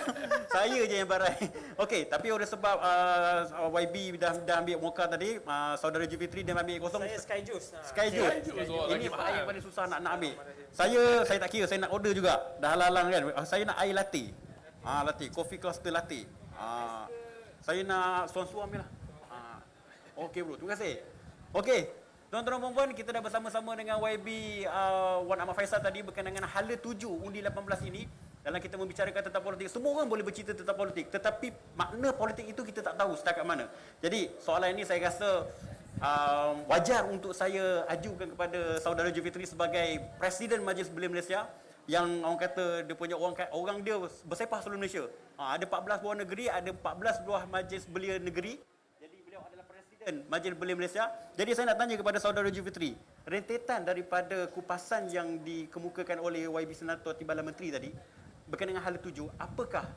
Saya je yang barai. Okey, tapi oleh sebab YB dah ambil mocha tadi, saudara Jufitri dia ambil air kosong. Saya Sky Juice. Sky Juice. Lagi Ini mahal. air yang paling susah nak ambil. Saya tak kira, saya nak order juga. Dah halang kan. Saya nak air latte. Latte, coffee cluster latte. Saya nak suam-suam je lah. Okey bro, terima kasih. Okey. Tuan-tuan dan puan-puan, kita dah bersama-sama dengan YB Wan Ahmad Faisal tadi berkenaan dengan hala 7 Undi 18 ini. Dalam kita membicarakan tentang politik, semua orang boleh bercerita tentang politik, tetapi makna politik itu kita tak tahu setakat mana. Jadi soalan ini saya rasa wajar untuk saya ajukan kepada saudara Jufitri sebagai Presiden Majlis Belia Malaysia, yang orang kata dia punya orang dia bersepah seluruh Malaysia. Ada 14 buah negeri, ada 14 buah Majlis Belia negeri. Jadi beliau adalah Presiden Majlis Belia Malaysia. Jadi saya nak tanya kepada saudara Jufitri, rentetan daripada kupasan yang dikemukakan oleh YB Senator Timbalan Menteri tadi berkenaan dengan hala 7, apakah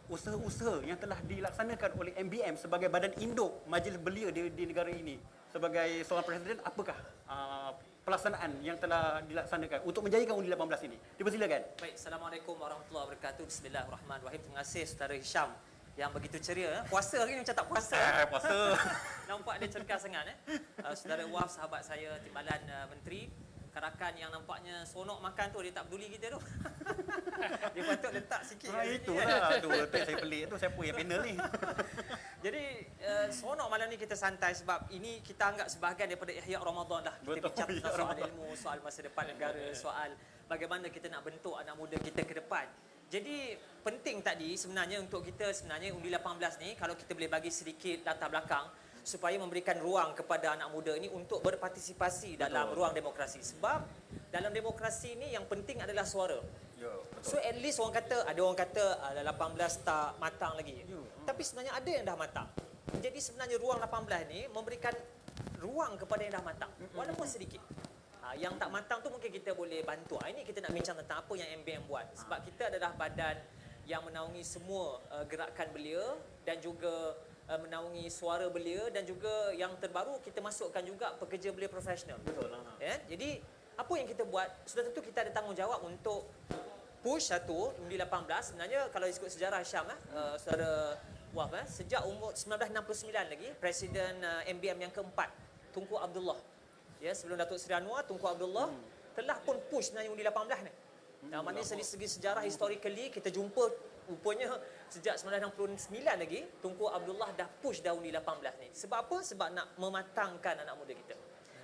usaha-usaha yang telah dilaksanakan oleh MBM sebagai badan induk Majlis Belia di negara ini? Sebagai seorang Presiden, apakah pelaksanaan yang telah dilaksanakan untuk menjadikan Undi 18 ini? Dipersilakan. Baik, Assalamualaikum warahmatullahi wabarakatuh. Bismillahirrahmanirrahim. Terima kasih Saudara Hisham yang begitu ceria. Puasa hari ni macam tak puasa. Puasa. Nampak dia cergas sangat. Saudara Waf, sahabat saya, Timbalan Menteri. Rakan yang nampaknya sonok makan tu, dia tak peduli kita tu. Dia patut letak sikit. Itulah. Tu saya pelik tu, siapa yang panel ni? Jadi seronok malam ni kita santai sebab ini kita anggap sebahagian daripada Ihya Ramadan lah. Kita Betul, bincang Ihya tentang soal Ramadan. ilmu, soal masa depan negara, soal bagaimana kita nak bentuk anak muda kita ke depan. Jadi penting tadi sebenarnya untuk kita sebenarnya undi 18 ni kalau kita boleh bagi sedikit latar belakang supaya memberikan ruang kepada anak muda ini untuk berpartisipasi dalam ruang demokrasi. Sebab dalam demokrasi ini yang penting adalah suara. So at least orang kata 18 tak matang lagi. Tapi sebenarnya ada yang dah matang. Jadi sebenarnya ruang 18 ni memberikan ruang kepada yang dah matang walaupun sedikit. Yang tak matang tu mungkin kita boleh bantu. Ini kita nak bincang tentang apa yang MBM buat. Sebab kita adalah badan yang menaungi semua gerakan belia dan juga menaungi suara belia dan juga yang terbaru kita masukkan juga pekerja belia profesional. Betul lah. Ya, jadi apa yang kita buat, sudah tentu kita ada tanggungjawab untuk push satu undi 18. Sebenarnya kalau ikut sejarah Syam saudara Waf sejak umur 1969 lagi Presiden MBM yang keempat Tunku Abdullah. Ya, sebelum Datuk Seri Anwar, Tunku Abdullah telah pun push sebenarnya undi 18 ni. Maknanya dari segi sejarah historically kita jumpa rupanya sejak 1969 lagi Tunku Abdullah dah push dah undi 18 ni. Sebab apa? Sebab nak mematangkan anak muda kita.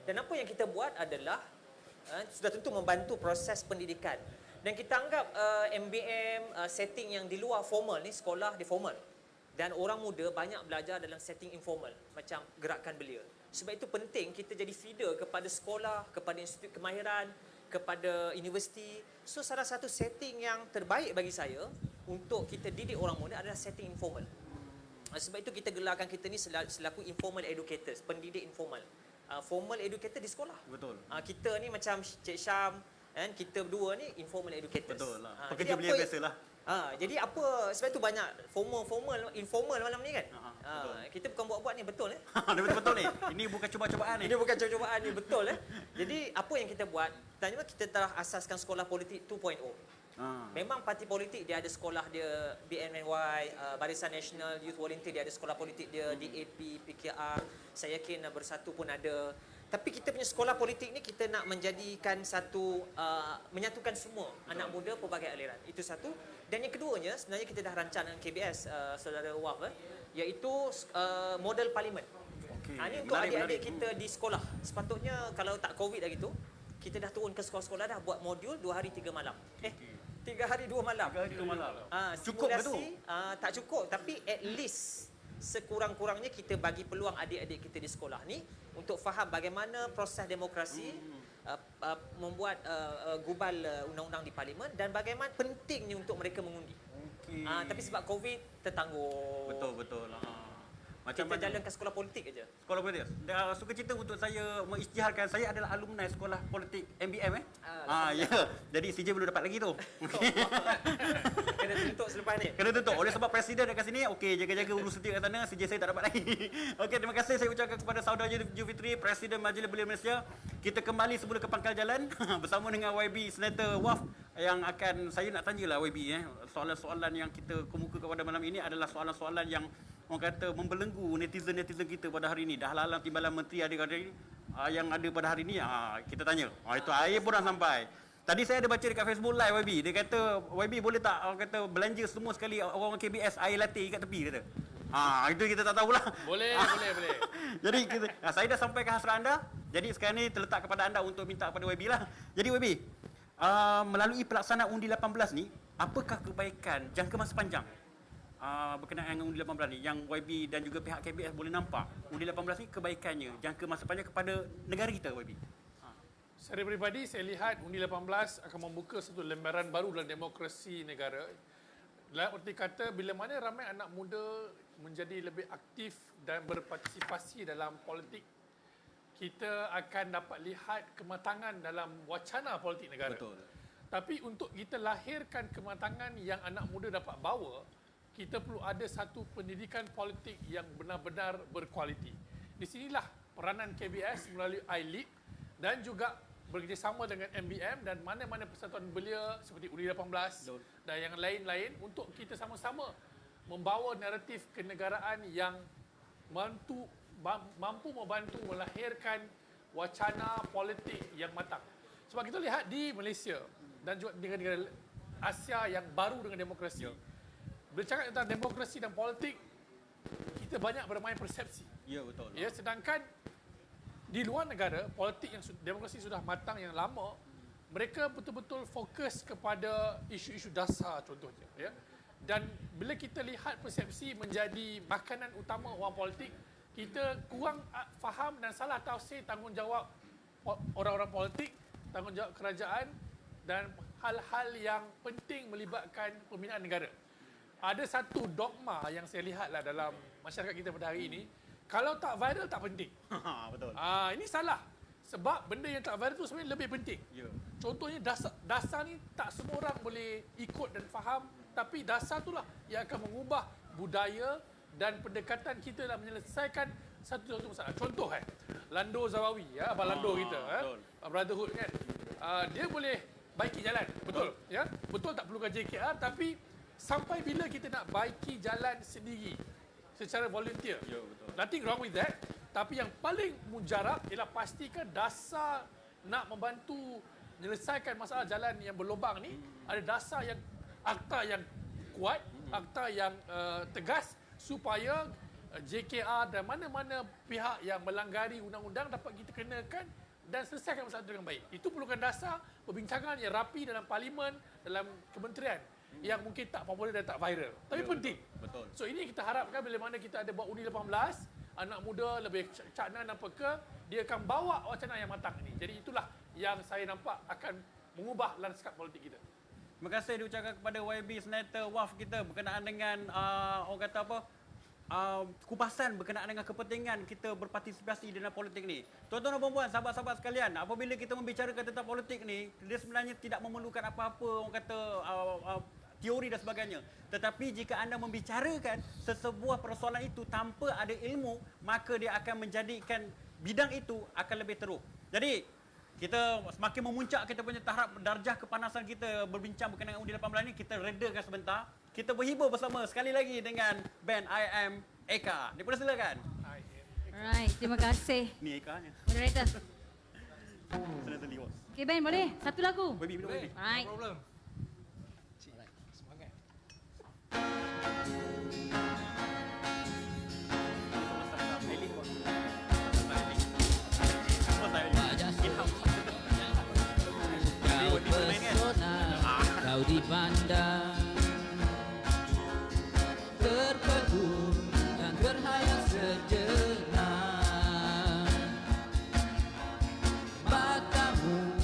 Dan apa yang kita buat adalah sudah tentu membantu proses pendidikan. Dan kita anggap MBM setting yang di luar formal ni, sekolah di formal. Dan orang muda banyak belajar dalam setting informal macam gerakan belia. Sebab itu penting kita jadi feeder kepada sekolah, kepada institut kemahiran, kepada universiti. So salah satu setting yang terbaik bagi saya untuk kita didik orang muda adalah setting informal. Sebab itu kita gelarkan kita ni selaku informal educators, pendidik informal. Formal educator di sekolah. Betul. Kita ni macam Cik Syam, kan, kita berdua ni informal educators. Betul lah. Jadi Pekerja belia biasalah. Jadi apa, sebab itu banyak formal, informal malam ni kan. Betul. Kita bukan buat-buat ni, betul Betul ni. Ini bukan cuba-cubaan ni. Ini bukan cobaan ni, betul Jadi apa yang kita buat, tanya kita telah asaskan sekolah politik 2.0. Memang parti politik dia ada sekolah dia, BNNY, Barisan Nasional Youth Volunteer dia ada sekolah politik dia, DAP, PKR, saya yakin Bersatu pun ada. Tapi kita punya sekolah politik ni kita nak menjadikan satu, menyatukan semua anak muda pelbagai aliran. Itu satu. Dan yang keduanya sebenarnya kita dah rancang dengan KBS, saudara Waf, iaitu model parlimen. Ini untuk adik-adik kita di sekolah. Sepatutnya kalau tak COVID lagi tu, kita dah turun ke sekolah-sekolah dah buat modul 2 hari 3 malam. 3 hari 2 malam. 3 hari 2 malam. Cukup ke tu? Tak cukup, tapi at least sekurang-kurangnya kita bagi peluang adik-adik kita di sekolah ni untuk faham bagaimana proses demokrasi, membuat gubal undang-undang di parlimen dan bagaimana pentingnya untuk mereka mengundi. Tapi sebab COVID tertangguh. Betul. Kita jalankan sekolah politik aja. Sekolah politik. Suka cerita untuk saya mengisytiharkan, saya adalah alumni sekolah politik MBM ya. Jadi CJ belum dapat lagi tu. Kena tuntut selepas ni. Kena tutup. Oleh sebab presiden dekat sini, okey, jaga-jaga urus setia kat sana, CJ saya tak dapat lagi. Okey, terima kasih saya ucapkan kepada saudara Jufitri, Presiden Majlis Belia Malaysia. Kita kembali semula ke pangkal jalan bersama dengan YB Senator Waf yang akan saya nak tanyalah YB soalan-soalan yang kita kemukakan pada malam ini adalah soalan-soalan yang orang kata membelenggu netizen-netizen kita pada hari ini. Dah lalang timbalan menteri adik-adik yang ada pada hari ini, kita tanya. Itu air pun dah sampai. Tadi saya ada baca dekat Facebook Live YB, dia kata YB boleh tak orang kata belanja semua sekali orang KBS air latte kat tepi kata. Itu kita tak tahulah. Boleh. Jadi saya dah sampaikan hasrat anda. Jadi sekarang ni terletak kepada anda untuk minta kepada YB lah. Jadi YB, melalui pelaksanaan undi 18 ni, apakah kebaikan jangka masa panjang berkenaan dengan undi 18 ni yang YB dan juga pihak KBS boleh nampak undi 18 ni kebaikannya jangka masa panjang kepada negara kita YB? Secara peribadi saya lihat undi 18 akan membuka satu lembaran baru dalam demokrasi negara. Dalam arti kata bila mana ramai anak muda menjadi lebih aktif dan berpartisipasi dalam politik, kita akan dapat lihat kematangan dalam wacana politik negara. Betul. Tapi untuk kita lahirkan kematangan yang anak muda dapat bawa, kita perlu ada satu pendidikan politik yang benar-benar berkualiti. Di sinilah peranan KBS melalui iLead dan juga bekerjasama dengan MBM dan mana-mana persatuan belia seperti Undi 18 dan yang lain-lain untuk kita sama-sama membawa naratif kenegaraan yang mampu membantu melahirkan wacana politik yang matang. Sebab kita lihat di Malaysia dan juga negara-negara Asia yang baru dengan demokrasi. Bercakap tentang demokrasi dan politik, kita banyak bermain persepsi. Ya, betul. Ya, sedangkan di luar negara, politik yang demokrasi sudah matang yang lama, mereka betul-betul fokus kepada isu-isu dasar contohnya. Ya. Dan bila kita lihat persepsi menjadi makanan utama orang politik, kita kurang faham dan salah tafsir tanggungjawab orang-orang politik, tanggungjawab kerajaan dan hal-hal yang penting melibatkan pembinaan negara. Ada satu dogma yang saya lihatlah dalam masyarakat kita pada hari ini, kalau tak viral tak penting. Betul. Ini salah. Sebab benda yang tak viral itu sebenarnya lebih penting. Ya. Contohnya dasar ni tak semua orang boleh ikut dan faham, tapi dasar itulah yang akan mengubah budaya dan pendekatan kita dalam menyelesaikan satu masalah. Contoh Lando Zawawi, abang Lando kita, Brotherhood kan. Dia boleh baiki jalan, betul? Ya, betul tak perlukan JKR, tapi sampai bila kita nak baiki jalan sendiri secara volunteer? Ya, betul. Nothing wrong with that. Tapi yang paling mujarab ialah pastikan dasar nak membantu menyelesaikan masalah jalan yang berlubang ni ada dasar yang akta yang kuat, akta yang tegas supaya JKR dan mana-mana pihak yang melanggar undang-undang dapat kita kenakan dan selesaikan masalah itu dengan baik. Itu perlukan dasar perbincangan yang rapi dalam parlimen, dalam kementerian yang mungkin tak popular dan tak viral. Tapi penting. Betul. So ini kita harapkan bila mana kita ada buat undi 18, anak muda lebih cakna dan peka, dia akan bawa wacana yang matang ini. Jadi itulah yang saya nampak akan mengubah lanskap politik kita. Terima kasih diucapkan kepada YB Senator WAF kita berkenaan dengan orang kata apa? Kupasan berkenaan dengan kepentingan kita berpartisipasi dalam politik ni. Tuan-tuan dan puan-puan, sahabat-sahabat sekalian, apabila kita membicarakan tentang politik ni, dia sebenarnya tidak memerlukan apa-apa orang kata teori dan sebagainya. Tetapi jika anda membicarakan sesebuah persoalan itu tanpa ada ilmu, maka dia akan menjadikan bidang itu akan lebih teruk. Jadi, kita semakin memuncak kita punya tahap darjah kepanasan kita berbincang berkenaan undi 18 ni, kita redakan sebentar. Kita berhibur bersama sekali lagi dengan band I Am Eka. Dipersilakan. Alright, terima kasih. Ni Eka-nya. Moderator. Senator Lee was. Okay Ben, boleh? Satu lagu. YB, minum YB. Alright. No problem. Cik, semangat. Kau pesona, kau dipandang terpegun dan terhayal sejenak. Matamu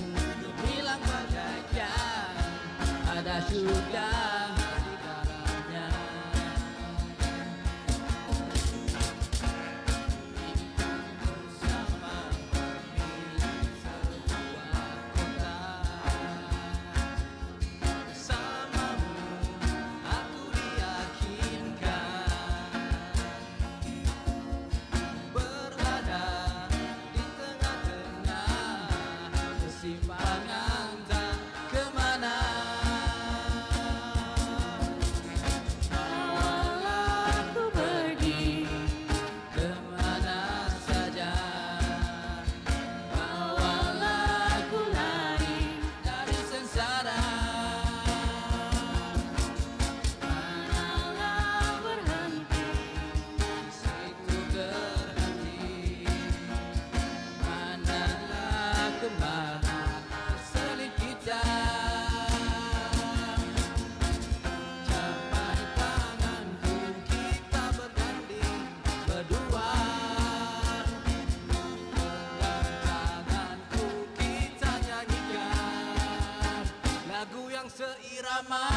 hilang bagaikan ada syurga di dalamnya. Bersama memilih sebuah kota. Bersamamu aku diyakinkan berada di tengah-tengah kesimpangan tak kemana. Bawalah aku pergi kemana saja. Bawalah aku lari dari sengsara. Manalah berhenti, di situ berhenti. Manalah kemana berselit kita. Capai tanganku, kita berganding berdua. Pegang tanganku, kita nyanyikan lagu yang seirama.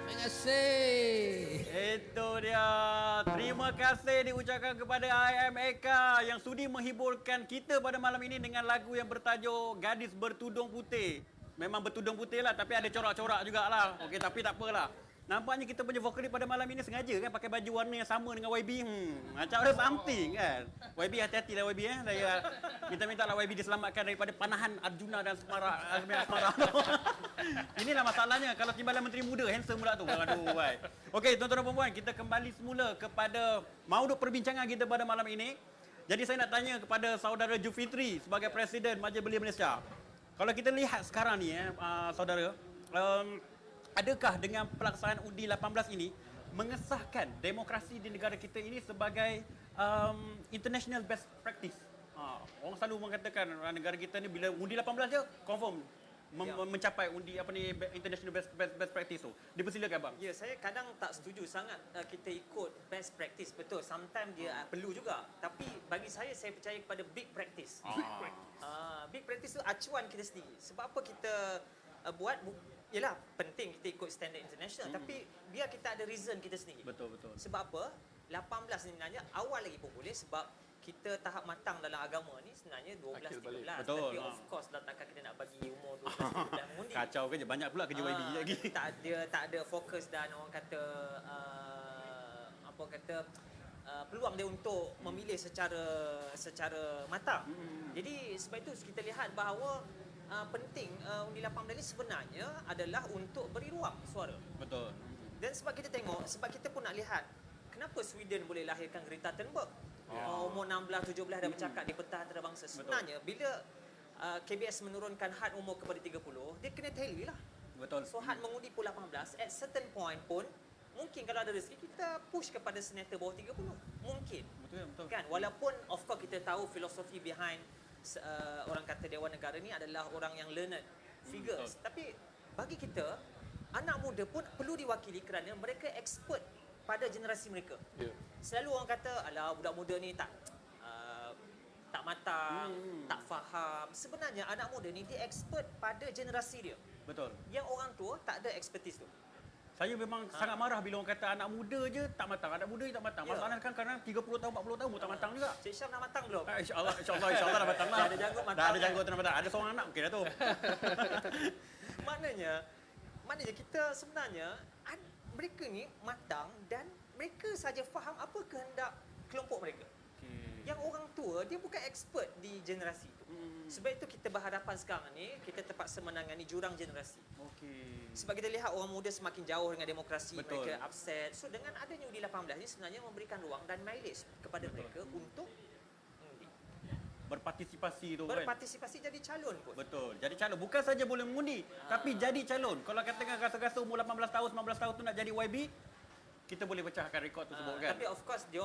Terima kasih. Itu dia. Terima Terima kasih diucapkan kepada IM Eka yang sudi menghiburkan kita pada malam ini dengan lagu yang bertajuk Gadis Bertudung Putih. Memang bertudung putih lah, tapi ada corak-corak jugalah. Okey, tapi tak apalah. Nampaknya kita punya vokalis pada malam ini sengaja kan pakai baju warna yang sama dengan YB. Macam ada something kan. YB hati-hatilah YB Saya kita minta lah YB diselamatkan daripada panahan Arjuna dan Semara. Inilah masalahnya kalau timbalan menteri muda handsome pula tu. Aduh, baik. Okey, tuan-tuan dan puan-puan, kita kembali semula kepada mauduk perbincangan kita pada malam ini. Jadi saya nak tanya kepada saudara Jufitri sebagai Presiden Majlis Belia Malaysia. Kalau kita lihat sekarang ni saudara, adakah dengan pelaksanaan undi 18 ini mengesahkan demokrasi di negara kita ini sebagai international best practice? Orang selalu mengatakan negara kita ni bila undi 18 je confirm mencapai undi international best practice tu. Dipersilakan bang. Ya, saya kadang tak setuju sangat kita ikut best practice. Betul, sometimes dia perlu juga. Tapi bagi saya percaya kepada big practice. Big practice tu acuan kita sendiri. Sebab apa kita buat yalah penting kita ikut standard international tapi biar kita ada reason kita sendiri. Betul. Sebab apa? 18 sebenarnya awal lagi pun boleh sebab kita tahap matang dalam agama ni sebenarnya 12 13. Betul. Tapi of course dah takkan kita nak bagi umur 12 13 mengundi. Kacau kerja banyak pula kerja YB lagi. Tak ada fokus dan orang kata peluang dia untuk memilih secara matang. Jadi sebab itu kita lihat bahawa penting undi 18 ini sebenarnya adalah untuk beri ruang suara. Betul. Dan sebab kita tengok, sebab kita pun nak lihat kenapa Sweden boleh lahirkan Greta Thunberg. Umur 16, 17 dah bercakap di peta antarabangsa. Sebenarnya bila KBS menurunkan had umur kepada 30, dia kena tally lah. Betul. So had mengundi pun 18, at certain point pun mungkin kalau ada rezeki kita push kepada seneta bawah 30. Mungkin. Betul. Kan? Walaupun of course kita tahu filosofi behind orang kata Dewan Negara ni adalah orang yang learned figures. Tapi bagi kita, anak muda pun perlu diwakili kerana mereka expert pada generasi mereka. Selalu orang kata, alah budak muda ni tak matang, tak faham. Sebenarnya anak muda ni dia expert pada generasi dia. Betul. Yang orang tua tak ada expertise tu. Saya memang sangat marah bila orang kata anak muda je tak matang. Anak muda je tak matang. Masalahnya kan kadang 30 tahun, 40 tahun pun tak matang juga. Cik Syam dah matang belum? InsyaAllah dah matang lah. Dah ada janggut matang. Dah ada janggut tu dah matang. Ada seorang anak mungkin dah tu. Maknanya kita sebenarnya mereka ni matang dan mereka saja faham apa kehendak kelompok mereka. Yang orang tua dia bukan expert di generasi itu. Sebab itu kita berhadapan sekarang ni kita terpaksa menangani jurang generasi. Sebab kita lihat orang muda semakin jauh dengan demokrasi. Betul. Mereka upset. So dengan adanya undi 18 ni sebenarnya memberikan ruang dan mileage kepada mereka untuk berpartisipasi tu kan. Berpartisipasi jadi calon pun. Betul. Jadi calon bukan saja boleh mengundi tapi jadi calon. Kalau katakan rasa-rasa umur 18 tahun, 19 tahun tu nak jadi YB, kita boleh pecahkan rekod tersebut kan. Tapi of course dia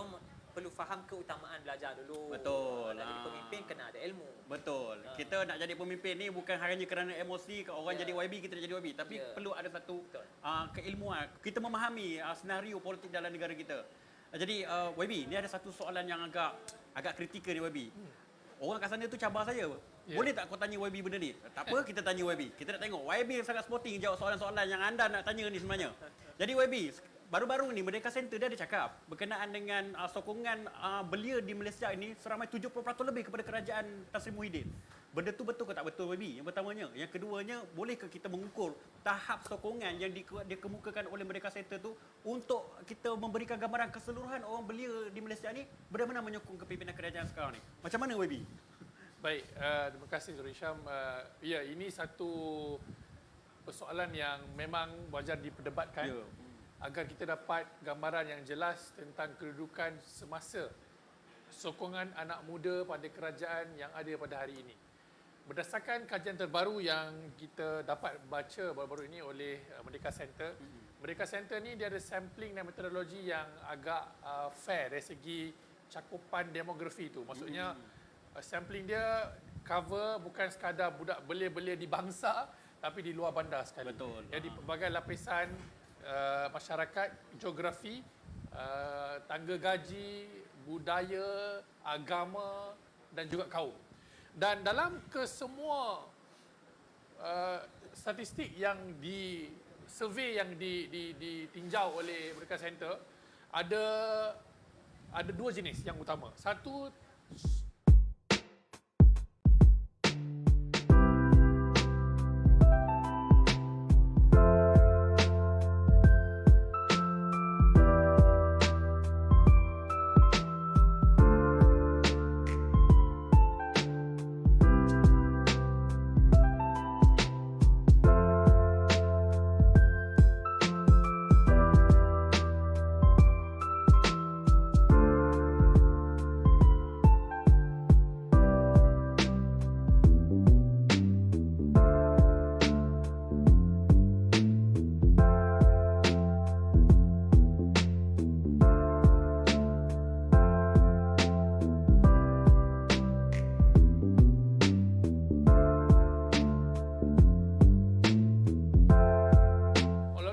perlu faham keutamaan belajar dulu. Betul. Jadi pemimpin kena ada ilmu. Betul. Kita nak jadi pemimpin ni bukan hanya kerana emosi orang jadi YB kita nak jadi YB, tapi perlu ada satu keilmuan. Kita memahami senario politik dalam negara kita. Jadi YB, ni ada satu soalan yang agak kritikal ni YB. Orang kat sana tu cabar saya. Boleh tak kau tanya YB benda ni? Tak apa, kita tanya YB. Kita nak tengok YB sangat sporting jawab soalan-soalan yang anda nak tanya ni sebenarnya. Jadi YB, baru-baru ni Merdeka Center dia ada cakap berkenaan dengan sokongan belia di Malaysia ini seramai 70% lebih kepada kerajaan Tan Sri Muhyiddin. Benda tu betul ke tak betul YB? Yang pertamanya. Yang keduanya, bolehkah kita mengukur tahap sokongan yang dikemukakan oleh Merdeka Center tu untuk kita memberikan gambaran keseluruhan orang belia di Malaysia ni benar-benar menyokong kepimpinan kerajaan sekarang ni. Macam mana YB? Baik, terima kasih Zul Hisham. Ya, ini satu persoalan yang memang wajar diperdebatkan agar kita dapat gambaran yang jelas tentang kedudukan semasa sokongan anak muda pada kerajaan yang ada pada hari ini. Berdasarkan kajian terbaru yang kita dapat baca baru-baru ini oleh Merdeka Center, Merdeka Center ni dia ada sampling dan metodologi yang agak fair dari segi cakupan demografi tu. Maksudnya sampling dia cover bukan sekadar budak belia-belia di bangsa tapi di luar bandar sekali. Betul. Jadi pelbagai lapisan masyarakat, geografi, tangga gaji, budaya, agama dan juga kaum. Dan dalam kesemua statistik yang survey yang ditinjau oleh Merdeka Center, ada ada dua jenis yang utama. Satu,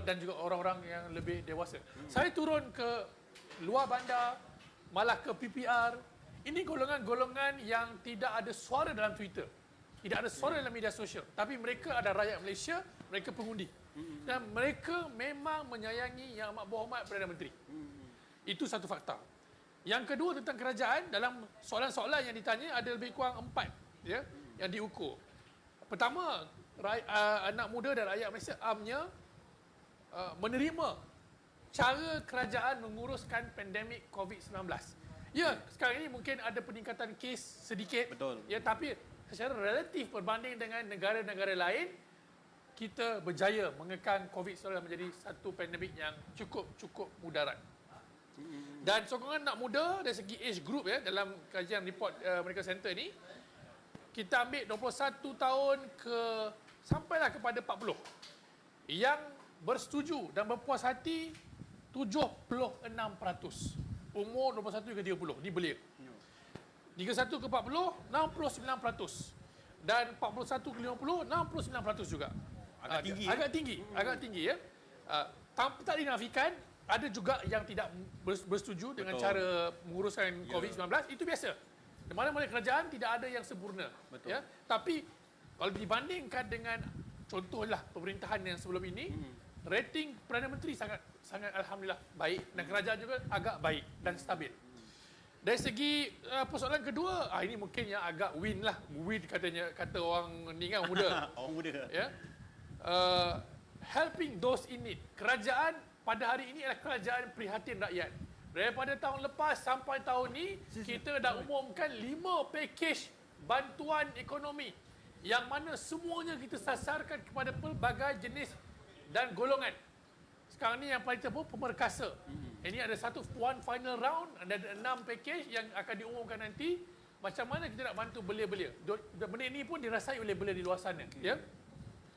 dan juga orang-orang yang lebih dewasa. Saya turun ke luar bandar, malah ke PPR. Ini golongan-golongan yang tidak ada suara dalam Twitter. Tidak ada suara dalam media sosial. Tapi mereka ada rakyat Malaysia, mereka pengundi. Dan mereka memang menyayangi Yang Amat Berhormat Perdana Menteri. Itu satu fakta. Yang kedua tentang kerajaan, dalam soalan-soalan yang ditanya ada lebih kurang 4 ya, yang diukur. Pertama, anak muda dan rakyat Malaysia amnya menerima cara kerajaan menguruskan pandemik COVID-19. Ya, sekarang ini mungkin ada peningkatan kes sedikit. Betul. Ya, tapi secara relatif berbanding dengan negara-negara lain, kita berjaya mengekang COVID-19 menjadi satu pandemik yang cukup mudarat. Dan sokongan anak muda dari segi age group ya, dalam kajian report Medical Center ni, kita ambil 21 tahun sampailah kepada 40. Yang bersetuju dan berpuas hati 76%. Umur 21 ke 30, ni belia. 31 ke 40, 69%. Dan 41 ke 50, 69% juga. Agak tinggi ya. Tanpa tak dinafikan, ada juga yang tidak bersetuju dengan cara menguruskan COVID-19. Itu biasa. Di mana-mana kerajaan tidak ada yang sempurna. Ya. Tapi kalau dibandingkan dengan contohlah pemerintahan yang sebelum ini, rating Perdana Menteri sangat alhamdulillah baik dan kerajaan juga agak baik dan stabil. Dari segi persoalan kedua, ini mungkin yang agak win kata orang ni kan muda. Orang muda. Ya. Helping those in need. Kerajaan pada hari ini adalah kerajaan prihatin rakyat. Daripada tahun lepas sampai tahun ni, kita dah umumkan 5 pakej bantuan ekonomi yang mana semuanya kita sasarkan kepada pelbagai jenis dan golongan. Sekarang ni yang paling terbaru pemerkasa. Ini ada one final round, ada 6 pakej yang akan diumumkan nanti. Macam mana kita nak bantu belia-belia. Benda ini pun dirasai oleh belia di luar sana. Ya?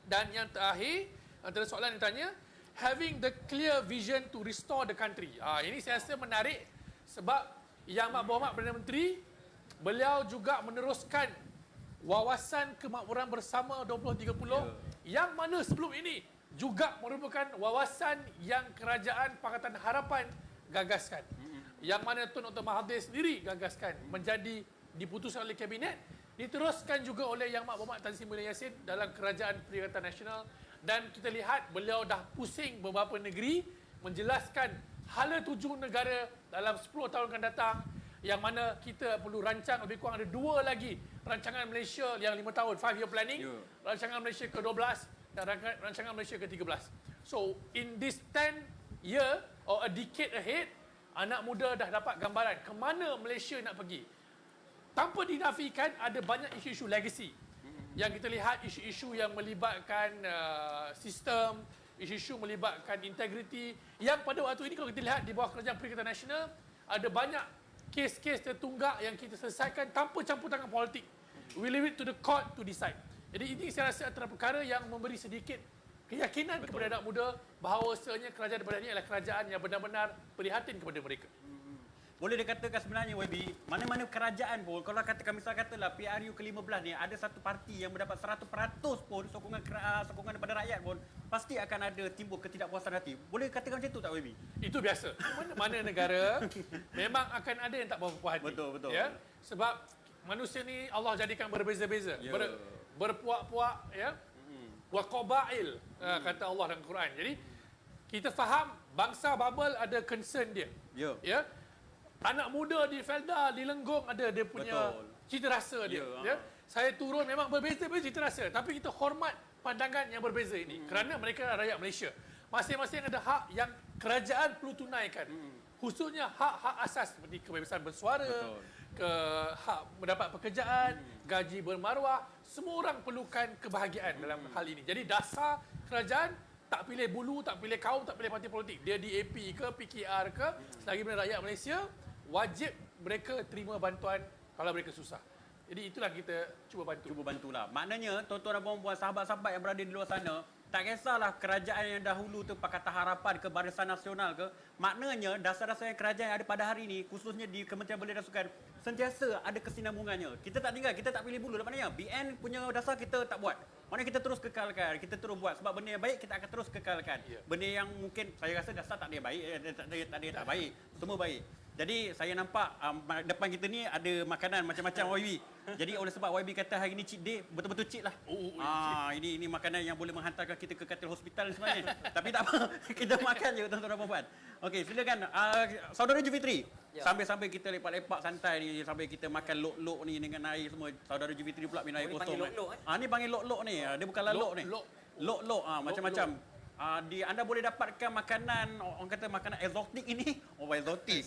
Dan yang terakhir, antara soalan yang ditanya, having the clear vision to restore the country. Ini saya rasa menarik sebab Yang Amat Berhormat Perdana Menteri, beliau juga meneruskan wawasan kemakmuran bersama 2030 yang mana sebelum ini juga merupakan wawasan yang kerajaan Pakatan Harapan gagaskan. Yang mana Tun Dr. Mahathir sendiri gagaskan menjadi diputuskan oleh Kabinet, diteruskan juga oleh Yang Amat Berhormat Tan Sri Muhyiddin Yassin dalam Kerajaan Perikatan Nasional, dan kita lihat beliau dah pusing beberapa negeri menjelaskan hala tuju negara dalam 10 tahun akan datang, yang mana kita perlu rancang lebih kurang ada 2 lagi rancangan Malaysia yang 5 tahun, 5-year planning, rancangan Malaysia ke-12 dan rancangan Malaysia ke-13. So, in this 10 year or a decade ahead, anak muda dah dapat gambaran ke mana Malaysia nak pergi. Tanpa dinafikan ada banyak isu-isu legacy. Yang kita lihat isu-isu yang melibatkan sistem, isu-isu melibatkan integriti, yang pada waktu ini kalau kita lihat di bawah Kerajaan Perikatan Nasional, ada banyak kes-kes tertunggak yang kita selesaikan tanpa campur tangan politik. We leave it to the court to decide. Jadi ini saya rasa antara perkara yang memberi sedikit keyakinan kepada anak muda bahawasanya kerajaan daripada ini adalah kerajaan yang benar-benar prihatin kepada mereka. Boleh dikatakan sebenarnya YB, mana-mana kerajaan pun, kalau katakanlah PRU ke-15 ni ada satu parti yang mendapat 100% pun sokongan daripada rakyat pun, pasti akan ada timbul ketidakpuasan hati. Boleh katakan macam tu tak YB? Itu biasa. Mana-mana negara memang akan ada yang tak berpuas hati. Betul. Ya? Sebab manusia ni Allah jadikan berbeza-beza. Berpuak-puak, ya. Wa qabail, kata Allah dalam Quran. Jadi kita faham bangsa Babel ada concern dia. Ya. Anak muda di Felda, di Lenggong ada dia punya Betul. cita rasa dia. Ya. Saya turun memang berbeza cita rasa, tapi kita hormat pandangan yang berbeza ini kerana mereka adalah rakyat Malaysia. Masing-masing ada hak yang kerajaan perlu tunaikan. Khususnya hak-hak asas seperti kebebasan bersuara, ke hak mendapat pekerjaan, gaji bermaruah. Semua orang perlukan kebahagiaan dalam hal ini. Jadi dasar kerajaan tak pilih bulu, tak pilih kaum, tak pilih parti politik. Dia DAP ke, PKR ke, selagi mana rakyat Malaysia, wajib mereka terima bantuan kalau mereka susah. Jadi itulah kita cuba bantu. Cuba bantulah. Maknanya tuan-tuan dan puan-puan, sahabat-sahabat yang berada di luar sana, tak kisahlah kerajaan yang dahulu tu Pakatan Harapan ke Barisan Nasional ke, maknanya dasar-dasar yang kerajaan yang ada pada hari ini, khususnya di Kementerian Belia dan Sukan, sentiasa ada kesinambungannya. Kita tak tinggal, kita tak pilih bulu. Maknanya BN punya dasar kita tak buat. Maknanya kita terus kekalkan, kita terus buat. Sebab benda yang baik kita akan terus kekalkan. Benda yang mungkin saya rasa dasar tak ada yang baik, tak ada baik. Semua baik. Jadi saya nampak depan kita ni ada makanan macam-macam YB. Jadi oleh sebab YB kata hari ni cheat day, betul-betul cheat lah. Ini makanan yang boleh menghantarkan kita ke katil hospital sebenarnya. Tapi tak apa, kita makan je tuan-tuan dan puan-puan. Okey, silakan saudara Jufitri. Sambil-sambil kita lepak-lepak santai ni, sambil kita makan lok-lok ni dengan air semua. Saudara Jufitri pula minum air kosong. Ni panggil lok-lok ni. Dia bukan lalok ni. Lok-lok macam-macam. Anda boleh dapatkan makanan, orang kata makanan eksotik ini. Eksotik.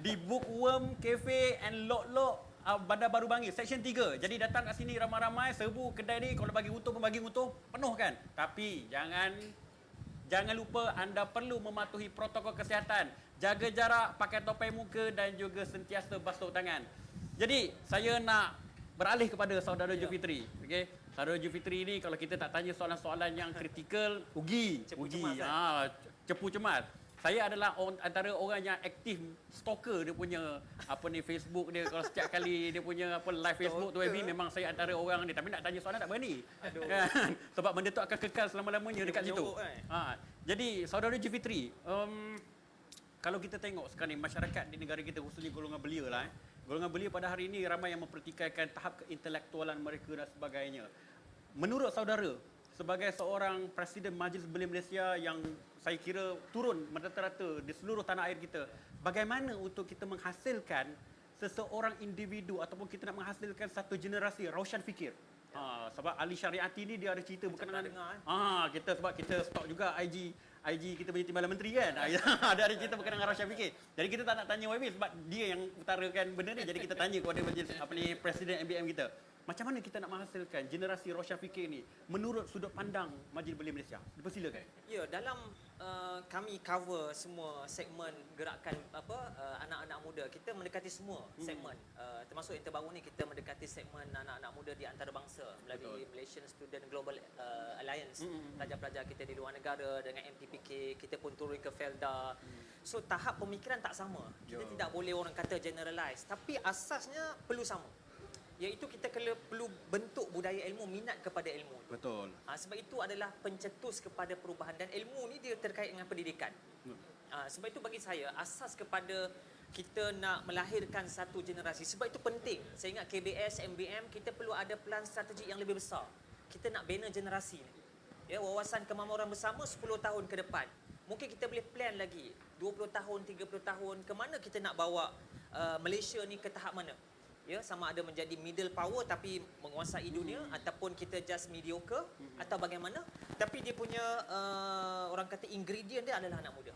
di Bookworm Cafe and Lok-Lok Bandar Baru Bangil, Section 3. Jadi datang kat sini ramai-ramai, serbu kedai ni, kalau bagi untung pun bagi untung, penuh kan. Tapi jangan lupa anda perlu mematuhi protokol kesihatan. Jaga jarak, pakai topeng muka dan juga sentiasa basuh tangan. Jadi saya nak beralih kepada saudara Jufitri. Okey. Saudara Jufitri ni kalau kita tak tanya soalan-soalan yang kritikal, Cepu cemas. Saya adalah antara orang yang aktif stalker dia punya Facebook dia. Kalau setiap kali dia punya live Facebook tu memang saya antara orang ni, tapi nak tanya soalan tak berani. Kan? Sebab benda tu akan kekal selama-lamanya dekat situ. Jadi saudara Jufitri, kalau kita tengok sekarang ni masyarakat di negara kita, khususnya golongan belia lah. Golongan belia pada hari ini ramai yang mempertikaikan tahap keintelektualan mereka dan sebagainya. Menurut saudara, sebagai seorang Presiden Majlis Belia Malaysia yang saya kira turun merata-rata di seluruh tanah air kita, bagaimana untuk kita menghasilkan seseorang individu ataupun kita nak menghasilkan satu generasi Roshan Fikir? Sebab Ali Syariati ni dia ada cerita berkenaan sebab kita stok juga IG kita punya Timbalan Menteri kan. Ada cerita berkenaan dengan Roshan Fikir. Jadi kita tak nak tanya YB sebab dia yang utarakan benda ni. Jadi kita tanya kepada majlis Presiden MBM kita. Macam mana kita nak menghasilkan generasi Roshan Fikir ni menurut sudut pandang Majlis Belia Malaysia? Dipersilakan. Ya, dalam kami cover semua segmen gerakan anak-anak muda. Kita mendekati semua segmen. Termasuk yang terbaru ni kita mendekati segmen anak-anak muda di antarabangsa melalui Malaysian Student Global Alliance. Pelajar-pelajar kita di luar negara dengan MTPK, kita pun turun ke Felda. So tahap pemikiran tak sama. Kita tidak boleh orang kata generalize, tapi asasnya perlu sama. Iaitu kita perlu bentuk budaya ilmu, minat kepada ilmu. Betul. Sebab itu adalah pencetus kepada perubahan dan ilmu ni dia terkait dengan pendidikan. Sebab itu bagi saya asas kepada kita nak melahirkan satu generasi. Sebab itu penting. Saya ingat KBS, MBM, kita perlu ada plan strategik yang lebih besar. Kita nak bina generasi ni. Ya, wawasan kemakmuran bersama 10 tahun ke depan. Mungkin kita boleh plan lagi 20 tahun, 30 tahun ke mana kita nak bawa Malaysia ni ke tahap mana. Ya, sama ada menjadi middle power tapi menguasai dunia ataupun kita just mediocre atau bagaimana, tapi dia punya orang kata ingredient dia adalah anak muda.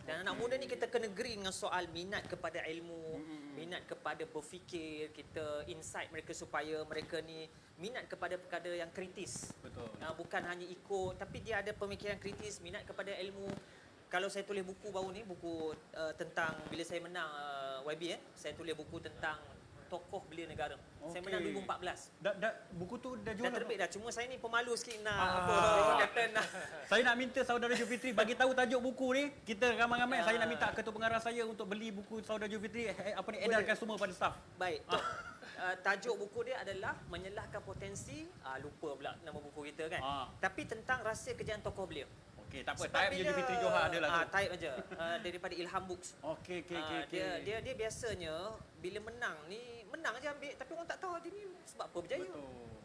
Dan anak muda ni kita kena agree dengan soal minat kepada ilmu, minat kepada berfikir, kita insight mereka supaya mereka ni minat kepada perkara yang kritis. Betul. Bukan hanya ikut, tapi dia ada pemikiran kritis, minat kepada ilmu. Kalau saya tulis buku baru ni, buku tentang bila saya menang YB saya tulis buku tentang tokoh belia negara. Saya menang 2014. Buku tu dah jual. Dah terbit dah. Cuma saya ni pemalu sikit nak Saya nak minta saudara Jufitri bagi tahu tajuk buku ni. Kita ramai-ramai saya nak minta ketua pengarah saya untuk beli buku saudara Jufitri edarkan semua pada staf. Baik. Tajuk buku dia adalah Menyelahkan Potensi, lupa pula nama buku kita kan. Tapi tentang rahsia kejayaan tokoh belia. Okey, tak apa. Type je Jufitri Johar adalah tu. Type aja. Daripada Ilham Books. Okey. Dia biasanya bila menang ni menang je ambil, tapi orang tak tahu dia ni sebab apa berjaya.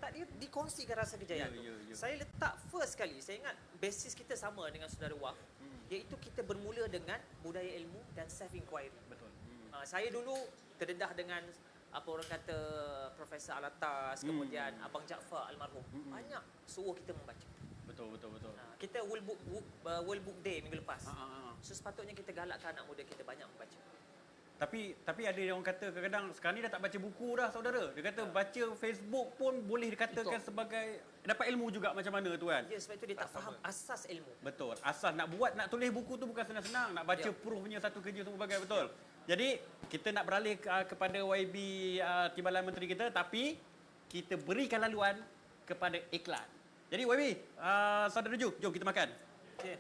Tak, dia dikongsikan rasa kejayaan tu. Saya letak first kali, saya ingat basis kita sama dengan saudara Waf, iaitu kita bermula dengan budaya ilmu dan self inquiry. Betul. Saya dulu terdedah dengan apa orang kata Profesor Alatas, kemudian Abang Jaafar almarhum. Banyak suruh kita membaca. Betul. Kita World Book Day minggu lepas. So sepatutnya kita galakkan anak muda kita banyak membaca. Tapi ada yang kata kadang-kadang sekarang ni dah tak baca buku dah saudara. Dia kata baca Facebook pun boleh dikatakan sebagai dapat ilmu juga macam mana tu kan. Ya, sebab itu dia tak faham asas ilmu. Betul. Asas nak tulis buku tu bukan senang-senang. Nak baca proofnya satu kerja semua bagai betul. Jadi kita nak beralih kepada YB Timbalan Menteri kita, tapi kita berikan laluan kepada iklan. Jadi YB, saudara Ju, jom kita makan. Okay.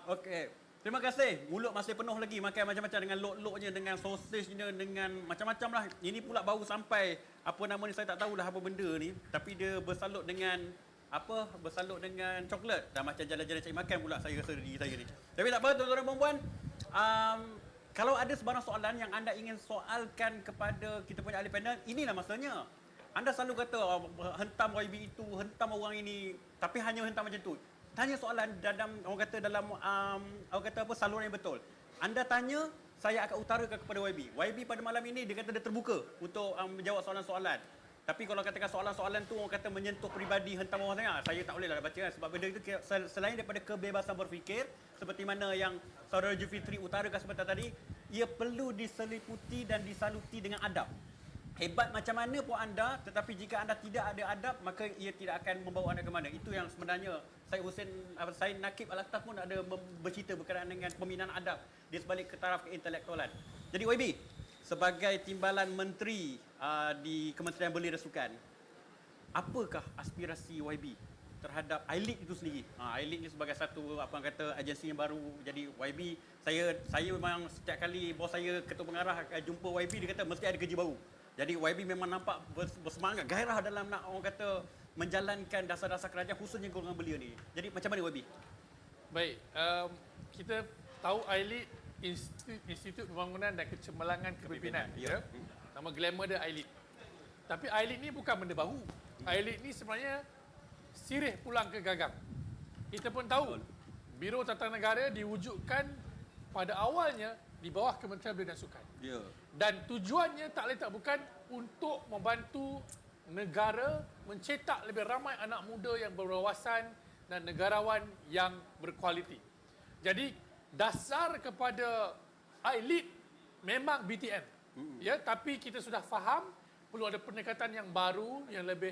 Okey. Terima kasih. Mulut masih penuh lagi makan macam-macam dengan lok-loknya, dengan sosisnya, dengan macam-macam lah. Ini pula baru sampai apa nama ni saya tak tahulah apa benda ni, tapi dia bersalut dengan coklat. Dah macam jalan-jalan cari makan pula saya rasa diri saya ni. Tapi tak apa tuan-tuan dan puan-puan. Kalau ada sebarang soalan yang anda ingin soalkan kepada kita punya ahli panel, inilah masanya. Anda selalu kata hentam YB itu, hentam orang ini, tapi hanya hentam macam tu. Tanya soalan dalam saluran yang betul. Anda tanya, saya akan utarakan kepada YB. YB pada malam ini dia kata dia terbuka untuk menjawab soalan-soalan. Tapi kalau katakan soalan-soalan tu orang kata menyentuh peribadi, hentam orang sangat, saya tak boleh lah baca kan. Sebab benda itu selain daripada kebebasan berfikir, seperti mana yang saudara Julfitri utarakan sebentar tadi, ia perlu diseliputi dan disaluti dengan adab. Hebat macam mana pun anda, tetapi jika anda tidak ada adab, maka ia tidak akan membawa anda ke mana. Itu yang sebenarnya Syed Nakib Alatas pun ada bercerita berkenaan dengan pembinaan adab di sebalik ke taraf keintelektualan. Jadi YB, sebagai timbalan menteri di Kementerian Belia dan Sukan, apakah aspirasi YB terhadap iLead itu sendiri? iLead ni sebagai satu agensi yang baru. Jadi YB, saya memang setiap kali bos saya, ketua pengarah jumpa YB, dia kata mesti ada kerja baru. Jadi YB memang nampak bersemangat, gairah dalam nak orang kata menjalankan dasar-dasar kerajaan khususnya golongan belia ni. Jadi macam mana YB? Baik, kita tahu iLead Institut Pembangunan dan Kecemerlangan Kepimpinan. Ya. Nama glamour dia iLead. Tapi iLead ni bukan benda baru. iLead ni sebenarnya sirih pulang ke gagang. Kita pun tahu Biro Tata Negara diwujudkan pada awalnya di bawah Kementerian Belia dan Sukan. Ya. Dan tujuannya tak lain tak bukan untuk membantu negara mencetak lebih ramai anak muda yang berwawasan dan negarawan yang berkualiti. Jadi dasar kepada iLead memang BTN. Ya, tapi kita sudah faham perlu ada pendekatan yang baru, yang lebih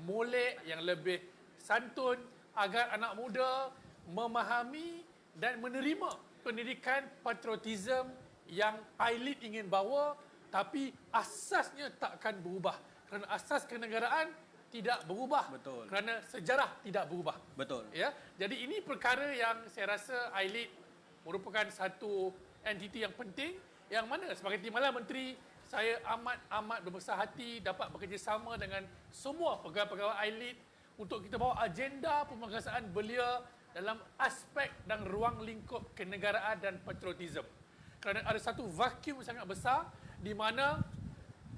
molek, yang lebih santun agar anak muda memahami dan menerima pendidikan patriotism yang iLead ingin bawa, tapi asasnya takkan berubah. Kerana asas kenegaraan tidak berubah. Betul. Kerana sejarah tidak berubah. Betul. Ya, jadi ini perkara yang saya rasa iLead merupakan satu entiti yang penting, yang mana sebagai timbalan menteri saya amat berbesar hati dapat bekerjasama dengan semua pegawai-pegawai iLead untuk kita bawa agenda pemangkasaan belia dalam aspek dan ruang lingkup kenegaraan dan patriotism. Kerana ada satu vacuum sangat besar di mana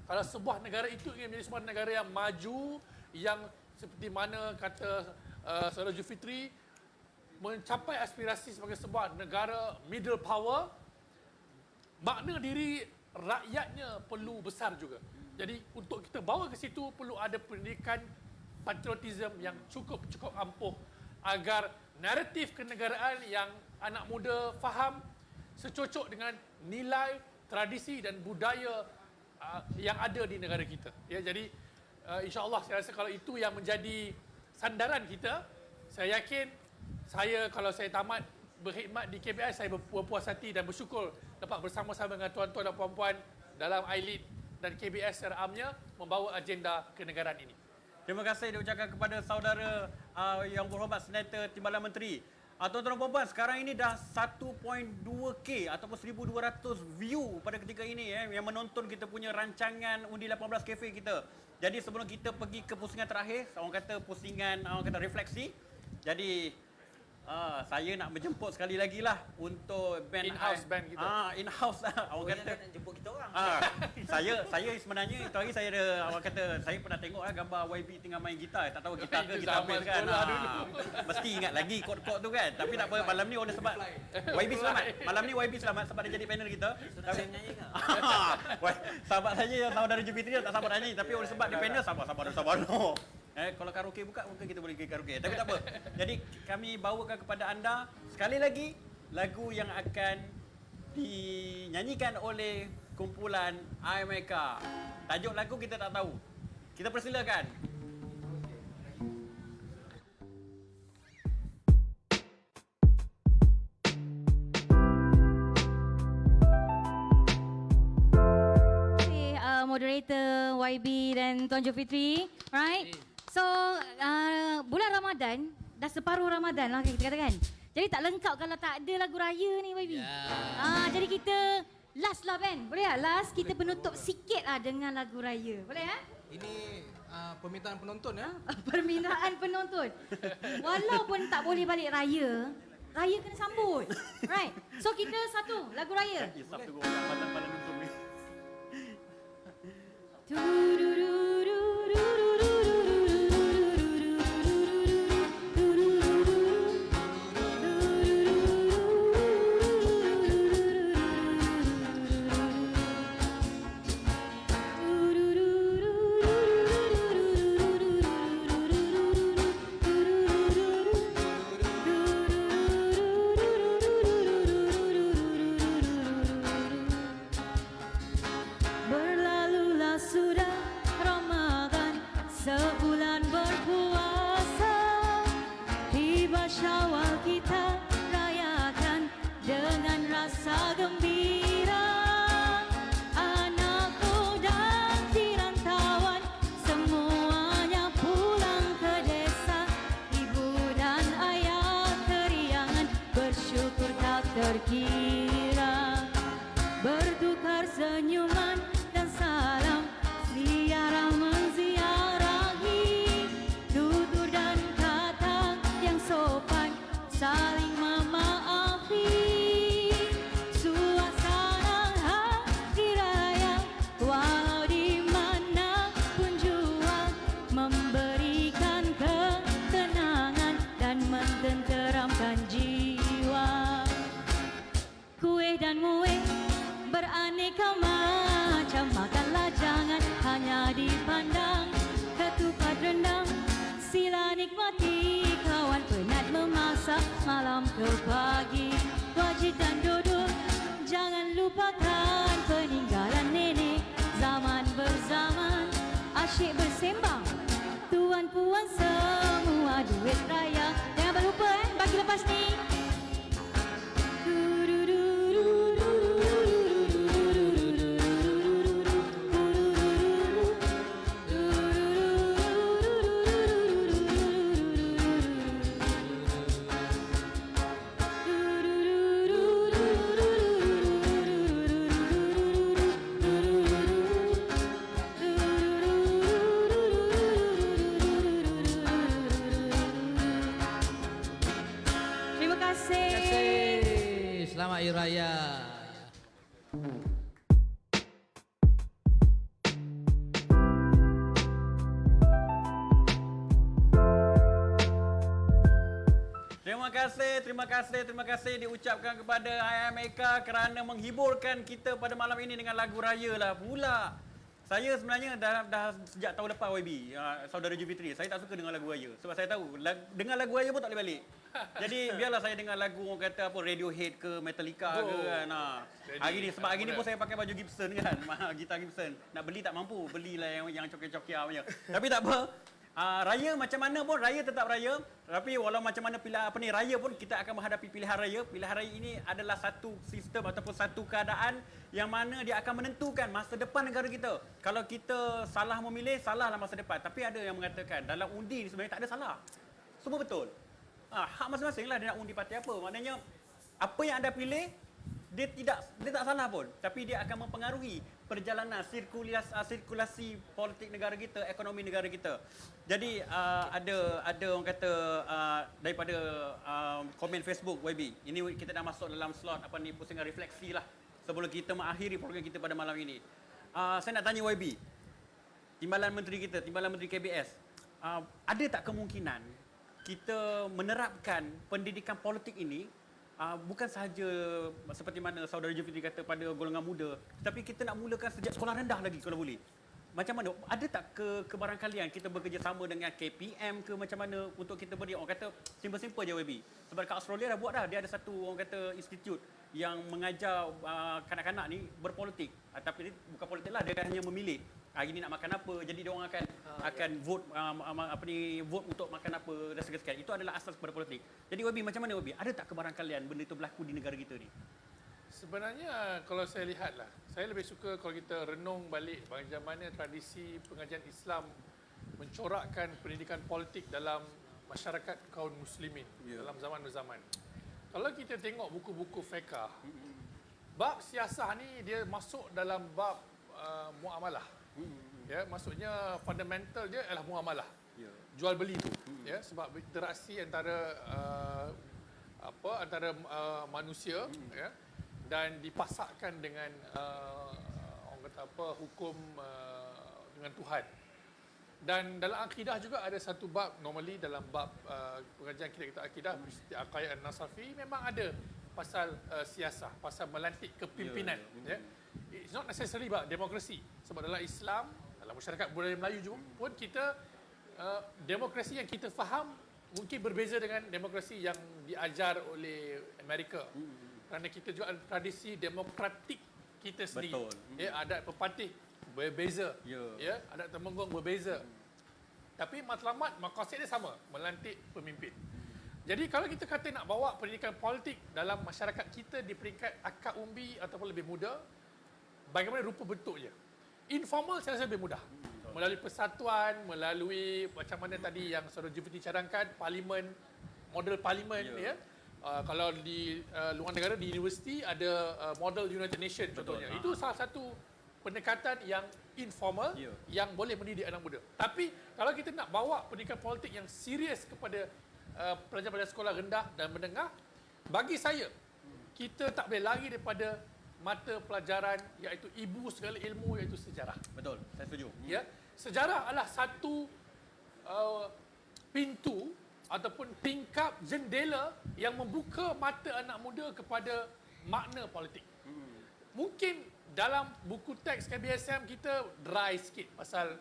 kalau sebuah negara itu ingin menjadi sebuah negara yang maju, yang seperti mana kata Saudara Julfitri, mencapai aspirasi sebagai sebuah negara middle power, makna diri rakyatnya perlu besar juga. Jadi untuk kita bawa ke situ perlu ada pendidikan patriotism yang cukup ampuh agar naratif kenegaraan yang anak muda faham secocok dengan nilai, tradisi dan budaya yang ada di negara kita. Ya, jadi insya-Allah saya rasa kalau itu yang menjadi sandaran kita, saya yakin kalau saya tamat berkhidmat di KBS, saya berpuas hati dan bersyukur dapat bersama-sama dengan tuan-tuan dan puan-puan dalam iLead dan KBS secara amnya membawa agenda kenegaraan ini. Terima kasih diucapkan kepada saudara yang berhormat Senator Timbalan Menteri. Tuan-tuan dan puan-puan, sekarang ini dah 1.2K ataupun 1,200 view pada ketika ini yang menonton kita punya rancangan Undi 18 Cafe kita. Jadi sebelum kita pergi ke pusingan terakhir, orang kata pusingan, orang kata refleksi. Jadi saya nak menjemput sekali lagi lah untuk band In-house band kita. In-house lah. Orang kata Jangan jemput kita orang. saya sebenarnya itu hari saya ada, orang kata saya pernah tengok gambar YB tengah main gitar. Tak tahu gitar ke Itu gitar zaman bass kan. sekolah dulu. Mesti ingat lagi kod-kod tu kan. Tapi tak apa, malam ni oleh sebab YB selamat. Malam ni YB selamat sebab dia jadi panel kita. Sudah saya menyanyi ke? Sahabat saya yang saudara Jupiter dia tak sabar nak nyanyi, tapi oleh sebab dia panel sabar. No. Kalau karaoke buka mungkin kita boleh pergi karaoke. Tapi tak apa. Jadi kami bawakan kepada anda sekali lagi lagu yang akan dinyanyikan oleh kumpulan IMECA. Tajuk lagu kita tak tahu. Kita persilakan. Moderator YB dan Tuan Jofitri, right? So, bulan Ramadan, dah separuh Ramadan lah kita katakan. Jadi tak lengkap kalau tak ada lagu raya ni YB. Jadi kita last lah Ben, boleh tak? Last kita penutup sikit lah dengan lagu raya, boleh ya? Ini permintaan penonton ya. Permintaan penonton. Walaupun tak boleh balik raya, raya kena sambut. Right? So kita satu lagu raya. Isap tu orang mata pada nonton ni. Berlalulah sudah Ramadan, sebulan berpuasa. Tiba Syawal kita rayakan dengan rasa gembira. Anak muda di rantauan semuanya pulang ke desa. Ibu dan ayah keriangan bersyukur tak terkira. Bertukar senyuman dan salam, ziarah menziarahi, tutur dan kata yang sopan, saling memaafi. Suasana hari raya, walau di mana pun jua, memberikan ketenangan dan mententeramkan jiwa. Kuih dan muih beraneka macam, makanlah jangan hanya dipandang. Ketupat rendang sila nikmati, kawan penat memasak malam ke pagi. Wajib dan duduk jangan lupakan peninggalan nenek. Zaman berzaman asyik bersembang, tuan puan semua duit raya. Jangan berlupa bagi lepas ni. Terima kasih. Terima kasih. Selamat Hari Raya. Terima kasih diucapkan kepada IMECA kerana menghiburkan kita pada malam ini dengan lagu raya lah pula. Saya sebenarnya dah sejak tahun lepas YB, Saudara Jufitri, saya tak suka dengar lagu Raya. Sebab saya tahu, dengar lagu Raya pun tak boleh balik. Jadi biarlah saya dengar lagu orang kata apa, Radiohead ke Metallica ke kan. Hari ni, sebab hari ni pun saya pakai baju Gibson kan, gitar Gibson. Nak beli tak mampu, belilah yang cokia-cokia punya. Tapi tak apa. Raya macam mana pun, raya tetap raya. Tapi walau macam mana raya pun kita akan menghadapi pilihan raya. Pilihan raya ini adalah satu sistem ataupun satu keadaan yang mana dia akan menentukan masa depan negara kita. Kalau kita salah memilih, salahlah masa depan. Tapi ada yang mengatakan dalam undi ni sebenarnya tak ada salah. Semua betul. Hak masing-masing lah dia nak undi parti apa. Maknanya apa yang anda pilih dia tak salah pun, tapi dia akan mempengaruhi perjalanan sirkulasi politik negara kita, ekonomi negara kita. Jadi ada orang kata daripada komen Facebook YB. Ini kita dah masuk dalam slot pusingan refleksi lah sebelum kita mengakhiri program kita pada malam ini. Saya nak tanya YB, Timbalan Menteri KBS, ada tak kemungkinan kita menerapkan pendidikan politik ini bukan sahaja seperti mana Saudara Jufitri kata pada golongan muda, tetapi kita nak mulakan sejak sekolah rendah lagi kalau boleh. Macam mana? Ada tak kebarangkalian kita bekerjasama dengan KPM ke macam mana untuk kita beri, orang kata simple-simple je YB. Sebab kat Australia dah buat dah, dia ada satu orang kata institut yang mengajar kanak-kanak ni berpolitik. Tapi bukan politik lah, dia hanya memilih hari ni nak makan apa, jadi dia orang akan vote vote untuk makan apa dan segala-segala. Itu adalah asas kepada politik. Jadi YB, macam mana YB? Ada tak kebarangkalian benda itu berlaku di negara kita ni? Sebenarnya kalau saya lihatlah, saya lebih suka kalau kita renung balik bagaimana tradisi pengajian Islam mencorakkan pendidikan politik dalam masyarakat kaum muslimin dalam zaman berzaman. Kalau kita tengok buku-buku fiqh, bab siasah ni dia masuk dalam bab muamalah. Ya, maksudnya fundamental dia adalah muamalah. Jual beli tu. Ya, sebab interaksi antara antara manusia ya, dan dipasakkan dengan orang kata hukum dengan Tuhan. Dan dalam akidah juga ada satu bab, normally dalam bab pengajian kita akidah Aqaid An-Nasafi memang ada pasal siasah, pasal melantik kepimpinan. Ya. It's not necessarily about demokrasi. Sebab dalam Islam, dalam masyarakat budaya Melayu pun kita demokrasi yang kita faham mungkin berbeza dengan demokrasi yang diajar oleh Amerika. Kerana kita juga ada tradisi demokratik kita sendiri. Betul. Ya, adat pepatih berbeza. Ya, adat temenggung berbeza. Tapi matlamat maqasid dia sama, melantik pemimpin. Jadi kalau kita kata nak bawa pendidikan politik dalam masyarakat kita di peringkat akar umbi ataupun lebih muda, bagaimana rupa bentuknya? Informal saya rasa lebih mudah. Melalui persatuan, melalui macam mana tadi yang Saudara Jufitri cadangkan, parlimen, model parlimen ya. Kalau di luar negara, di universiti ada model United Nations contohnya. Itu salah satu pendekatan yang informal yang boleh mendidik anak muda. Tapi kalau kita nak bawa pendidikan politik yang serius kepada pelajar-pelajar sekolah rendah dan menengah, bagi saya kita tak boleh lari daripada mata pelajaran iaitu ibu segala ilmu, iaitu sejarah. Betul, saya setuju. Ya, sejarah adalah satu pintu ataupun tingkap jendela yang membuka mata anak muda kepada makna politik. Mungkin dalam buku teks KBSM kita dry sikit pasal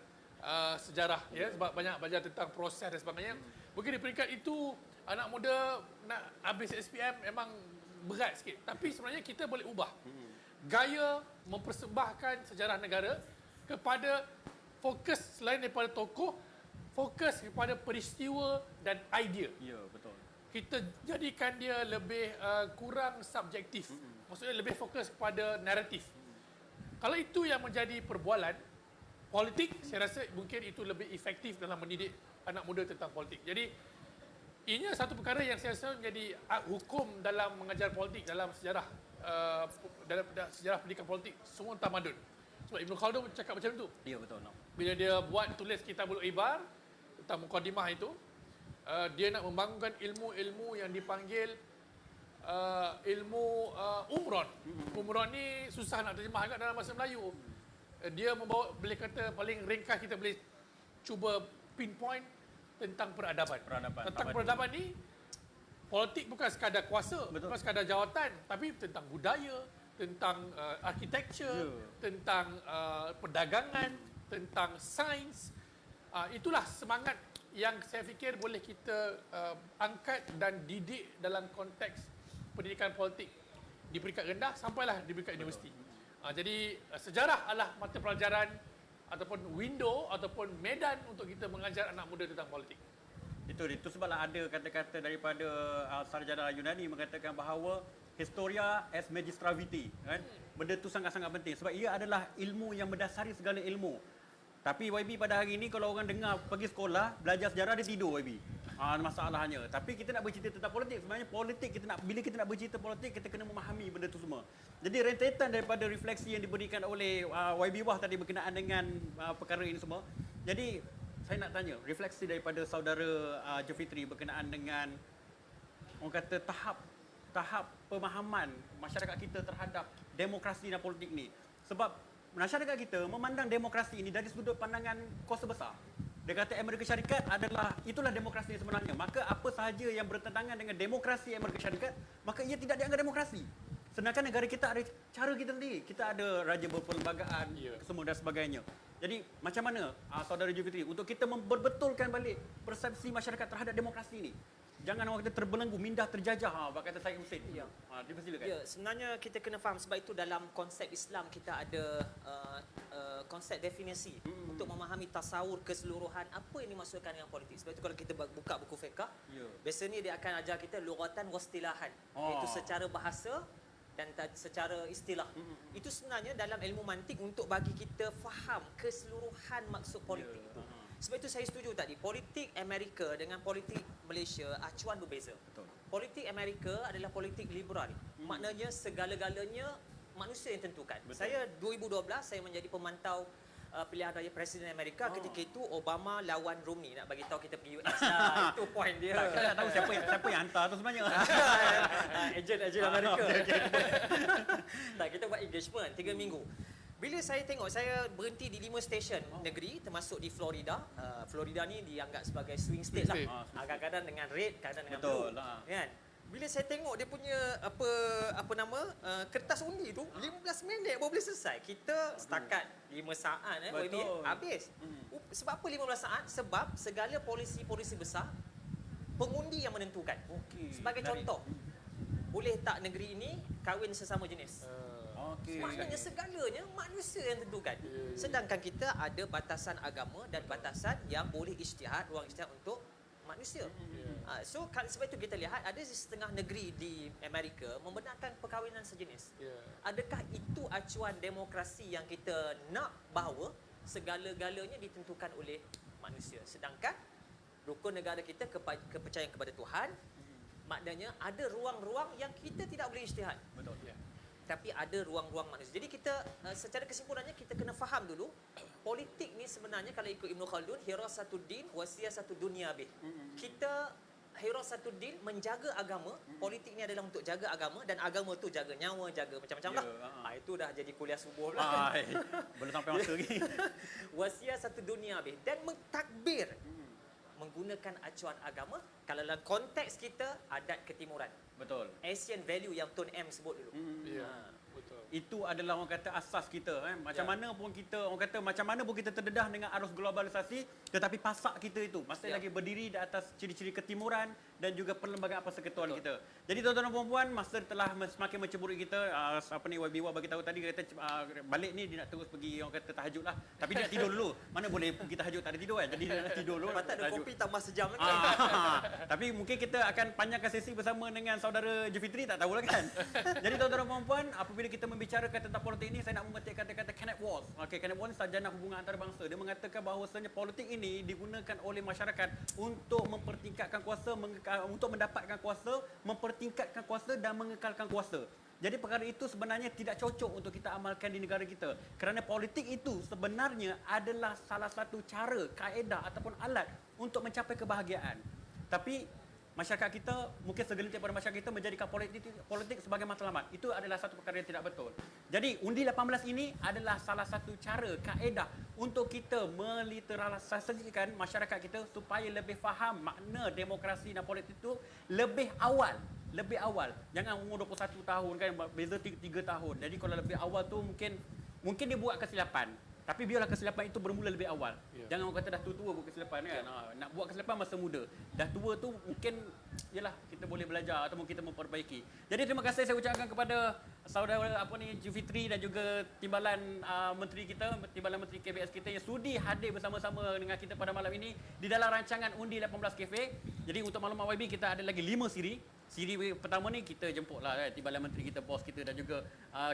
sejarah ya, sebab banyak belajar tentang proses dan sebagainya. Mungkin di peringkat itu anak muda nak habis SPM memang berat sikit. Tapi sebenarnya kita boleh ubah gaya mempersembahkan sejarah negara kepada fokus selain daripada tokoh, fokus kepada peristiwa dan idea. Ya, betul. Kita jadikan dia lebih kurang subjektif. Maksudnya lebih fokus kepada naratif. Kalau itu yang menjadi perbualan politik, saya rasa mungkin itu lebih efektif dalam mendidik anak muda tentang politik. Jadi ini satu perkara yang saya rasa menjadi hukum dalam mengajar politik dalam sejarah dalam sejarah pendidikan politik semua tamadun. Sebab Ibn Khaldun cakap macam tu. Ya, betul. Bila dia tulis Kitabul Ibar tentang mukadimah itu, dia nak membangunkan ilmu-ilmu yang dipanggil ilmu umron. Umron ni susah nak terjemahkan dalam bahasa Melayu. Dia membawa, boleh kata paling ringkas kita boleh cuba pinpoint tentang peradaban. Tentang peradaban ni, politik bukan sekadar kuasa, bukan sekadar jawatan, tapi tentang budaya, tentang architecture, tentang perdagangan, tentang sains. Itulah semangat yang saya fikir boleh kita angkat dan didik dalam konteks pendidikan politik di peringkat rendah sampailah di peringkat universiti. Jadi sejarah adalah mata pelajaran ataupun window ataupun medan untuk kita mengajar anak muda tentang politik. Itu sebablah ada kata-kata daripada sarjana Yunani mengatakan bahawa historia as magistra vitae, kan? Benda tu sangat-sangat penting sebab ia adalah ilmu yang mendasari segala ilmu. Tapi YB pada hari ini kalau orang dengar pergi sekolah, belajar sejarah dia tidur YB. Masalahnya. Tapi kita nak bercerita tentang politik, sebenarnya politik bila kita nak bercerita politik kita kena memahami benda tu semua. Jadi rentetan daripada refleksi yang diberikan oleh YB Wah tadi berkenaan dengan perkara ini semua. Jadi saya nak tanya refleksi daripada saudara Jufitri berkenaan dengan orang kata tahap pemahaman masyarakat kita terhadap demokrasi dan politik ni. Sebab masyarakat kita memandang demokrasi ini dari sudut pandangan kuasa besar. Dia kata Amerika Syarikat itulah demokrasi sebenarnya. Maka apa sahaja yang bertentangan dengan demokrasi Amerika Syarikat, maka ia tidak dianggap demokrasi. Sedangkan negara kita ada cara kita sendiri. Kita ada raja berperlembagaan, semua dan sebagainya. Jadi macam mana saudara Jufitri untuk kita berbetulkan balik persepsi masyarakat terhadap demokrasi ini? Jangan orang kita terbelenggu, mindah, terjajah. Apa kata Syed Hussein? Ya. Dipersilakan. Ya, sebenarnya kita kena faham sebab itu dalam konsep Islam kita ada konsep definisi untuk memahami tasawur keseluruhan apa yang dimaksudkan dengan politik. Sebab itu kalau kita buka buku fiqh, biasanya dia akan ajar kita lughatan wastilahan, iaitu secara bahasa dan secara istilah. Itu sebenarnya dalam ilmu mantik untuk bagi kita faham keseluruhan maksud politik itu. Sebab itu saya setuju tadi, politik Amerika dengan politik Malaysia acuan berbeza. Betul. Politik Amerika adalah politik liberal. Maknanya segala-galanya manusia yang tentukan. Betul. Saya 2012 saya menjadi pemantau pilihan raya Presiden Amerika. Ketika itu Obama lawan Romney. Nak bagi tahu kita pergi US lah. Itu point dia. Saya tak tahu siapa yang hantar tu sebenarnya. Ejen Amerika. Tak, kita buat engagement 3 minggu. Bila saya tengok, saya berhenti di 5 stesen negeri termasuk di Florida. Florida ni dianggap sebagai swing state lah. Kadang-kadang dengan red, kadang dengan blue. Lah. Kan? Bila saya tengok dia punya kertas undi tu 15 minit baru boleh selesai. Kita setakat 5 saat habis. Sebab apa 15 saat? Sebab segala polisi-polisi besar pengundi yang menentukan. Sebagai contoh, boleh tak negeri ini kahwin sesama jenis? Maknanya segalanya manusia yang tentukan. Sedangkan kita ada batasan agama dan batasan yang boleh ijtihad, ruang ijtihad untuk manusia. So sebab itu kita lihat ada setengah negeri di Amerika membenarkan perkahwinan sejenis. Adakah itu acuan demokrasi yang kita nak bahawa segala-galanya ditentukan oleh manusia? Sedangkan rukun negara kita kepercayaan kepada Tuhan, maknanya ada ruang-ruang yang kita tidak boleh ijtihad. Betul. Tapi ada ruang-ruang manusia. Jadi kita secara kesimpulannya kita kena faham dulu politik ni sebenarnya kalau ikut Ibn Khaldun hirasatuddin wasiyasatu dunya bih. Kita hirasatuddin menjaga agama, politik ni adalah untuk jaga agama dan agama tu jaga nyawa, jaga macam-macam lah. Itu dah jadi kuliah subuh lah. Belum sampai masa lagi. Wasiyasatu dunya bih dan mentadbir menggunakan acuan agama kalau dalam konteks kita adat ketimuran. Betul. Asian value yang Tun M sebut dulu. Betul. Itu adalah orang kata asas kita kan. Macam mana pun kita terdedah dengan arus globalisasi tetapi pasak kita itu masih lagi berdiri di atas ciri-ciri ketimuran dan juga perlembagaan persekutuan kita. Jadi tuan-tuan dan puan-puan, masa telah semakin menceburi kita. YB Wah bagi tahu tadi kata balik ni dia nak terus pergi orang kata tahajud lah. Tapi dia nak tidur dulu. Mana boleh pergi tahajud tak ada tidur kan. Jadi dia nak tidur dulu. Patut ada kopi tambah sejam lagi. Tapi mungkin kita akan panjangkan sesi bersama dengan saudara Jufitri, tak tahulah kan. Jadi tuan-tuan dan puan-puan, apabila kita membicarakan tentang politik ini, saya nak memetik kata-kata Kenneth Walsh. Kenneth Walsh sarjana hubungan antarabangsa. Dia mengatakan bahawasanya politik ini digunakan oleh masyarakat untuk mempertingkatkan kuasa, untuk mendapatkan kuasa, mempertingkatkan kuasa dan mengekalkan kuasa. Jadi perkara itu sebenarnya tidak cocok untuk kita amalkan di negara kita. Kerana politik itu sebenarnya adalah salah satu cara, kaedah ataupun alat untuk mencapai kebahagiaan. Tapi masyarakat kita, mungkin segelintir pada masyarakat kita menjadikan politik sebagai matlamat. Itu adalah satu perkara yang tidak betul. Jadi undi 18 ini adalah salah satu cara, kaedah untuk kita meliteralisasikan masyarakat kita supaya lebih faham makna demokrasi dan politik itu lebih awal lebih awal. Jangan umur 21 tahun kan, beza 3 tahun. Jadi kalau lebih awal tu mungkin dia buat kesilapan. Tapi biarlah kesilapan itu bermula lebih awal. Jangan orang kata dah tua-tua buat kesilapan kan. Nak buat kesilapan masa muda. Dah tua tu mungkin yalah kita boleh belajar ataupun kita memperbaiki. Jadi terima kasih saya ucapkan kepada saudara Jufitri dan juga timbalan menteri kita, timbalan menteri KBS kita yang sudi hadir bersama-sama dengan kita pada malam ini di dalam rancangan Undi 18 Cafe. Jadi untuk maklumat YB kita ada lagi 5 siri. Siri pertama ni kita jemputlah kan, timbalan menteri kita, bos kita dan juga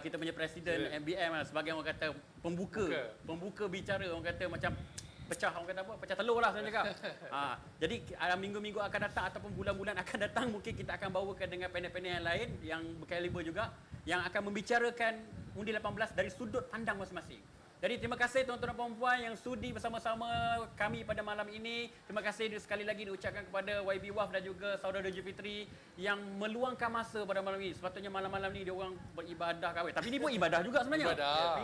kita punya presiden MBM sebagai orang kata pembuka bicara, orang kata macam pecah, orang kata apa, pecah telur lah saya cakap. Jadi minggu-minggu akan datang ataupun bulan-bulan akan datang mungkin kita akan bawakan dengan panel-panel yang lain yang berkaliber juga yang akan membicarakan Undi 18 dari sudut pandang masing-masing. Jadi terima kasih tuan-tuan dan puan-puan yang sudi bersama-sama kami pada malam ini. Terima kasih sekali lagi diucapkan kepada YB Waf dan juga saudara Jufitri yang meluangkan masa pada malam ini. Sepatutnya malam-malam ni dia orang beribadah kahwin. Tapi ini pun ibadah juga sebenarnya.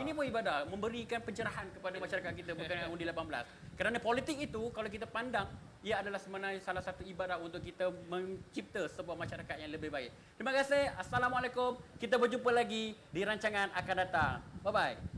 Ini pun ibadah, memberikan pencerahan kepada masyarakat kita berkenaan Undi 18. Kerana politik itu kalau kita pandang ia adalah sebenarnya salah satu ibadah untuk kita mencipta sebuah masyarakat yang lebih baik. Terima kasih. Assalamualaikum. Kita berjumpa lagi di rancangan akan datang. Bye-bye.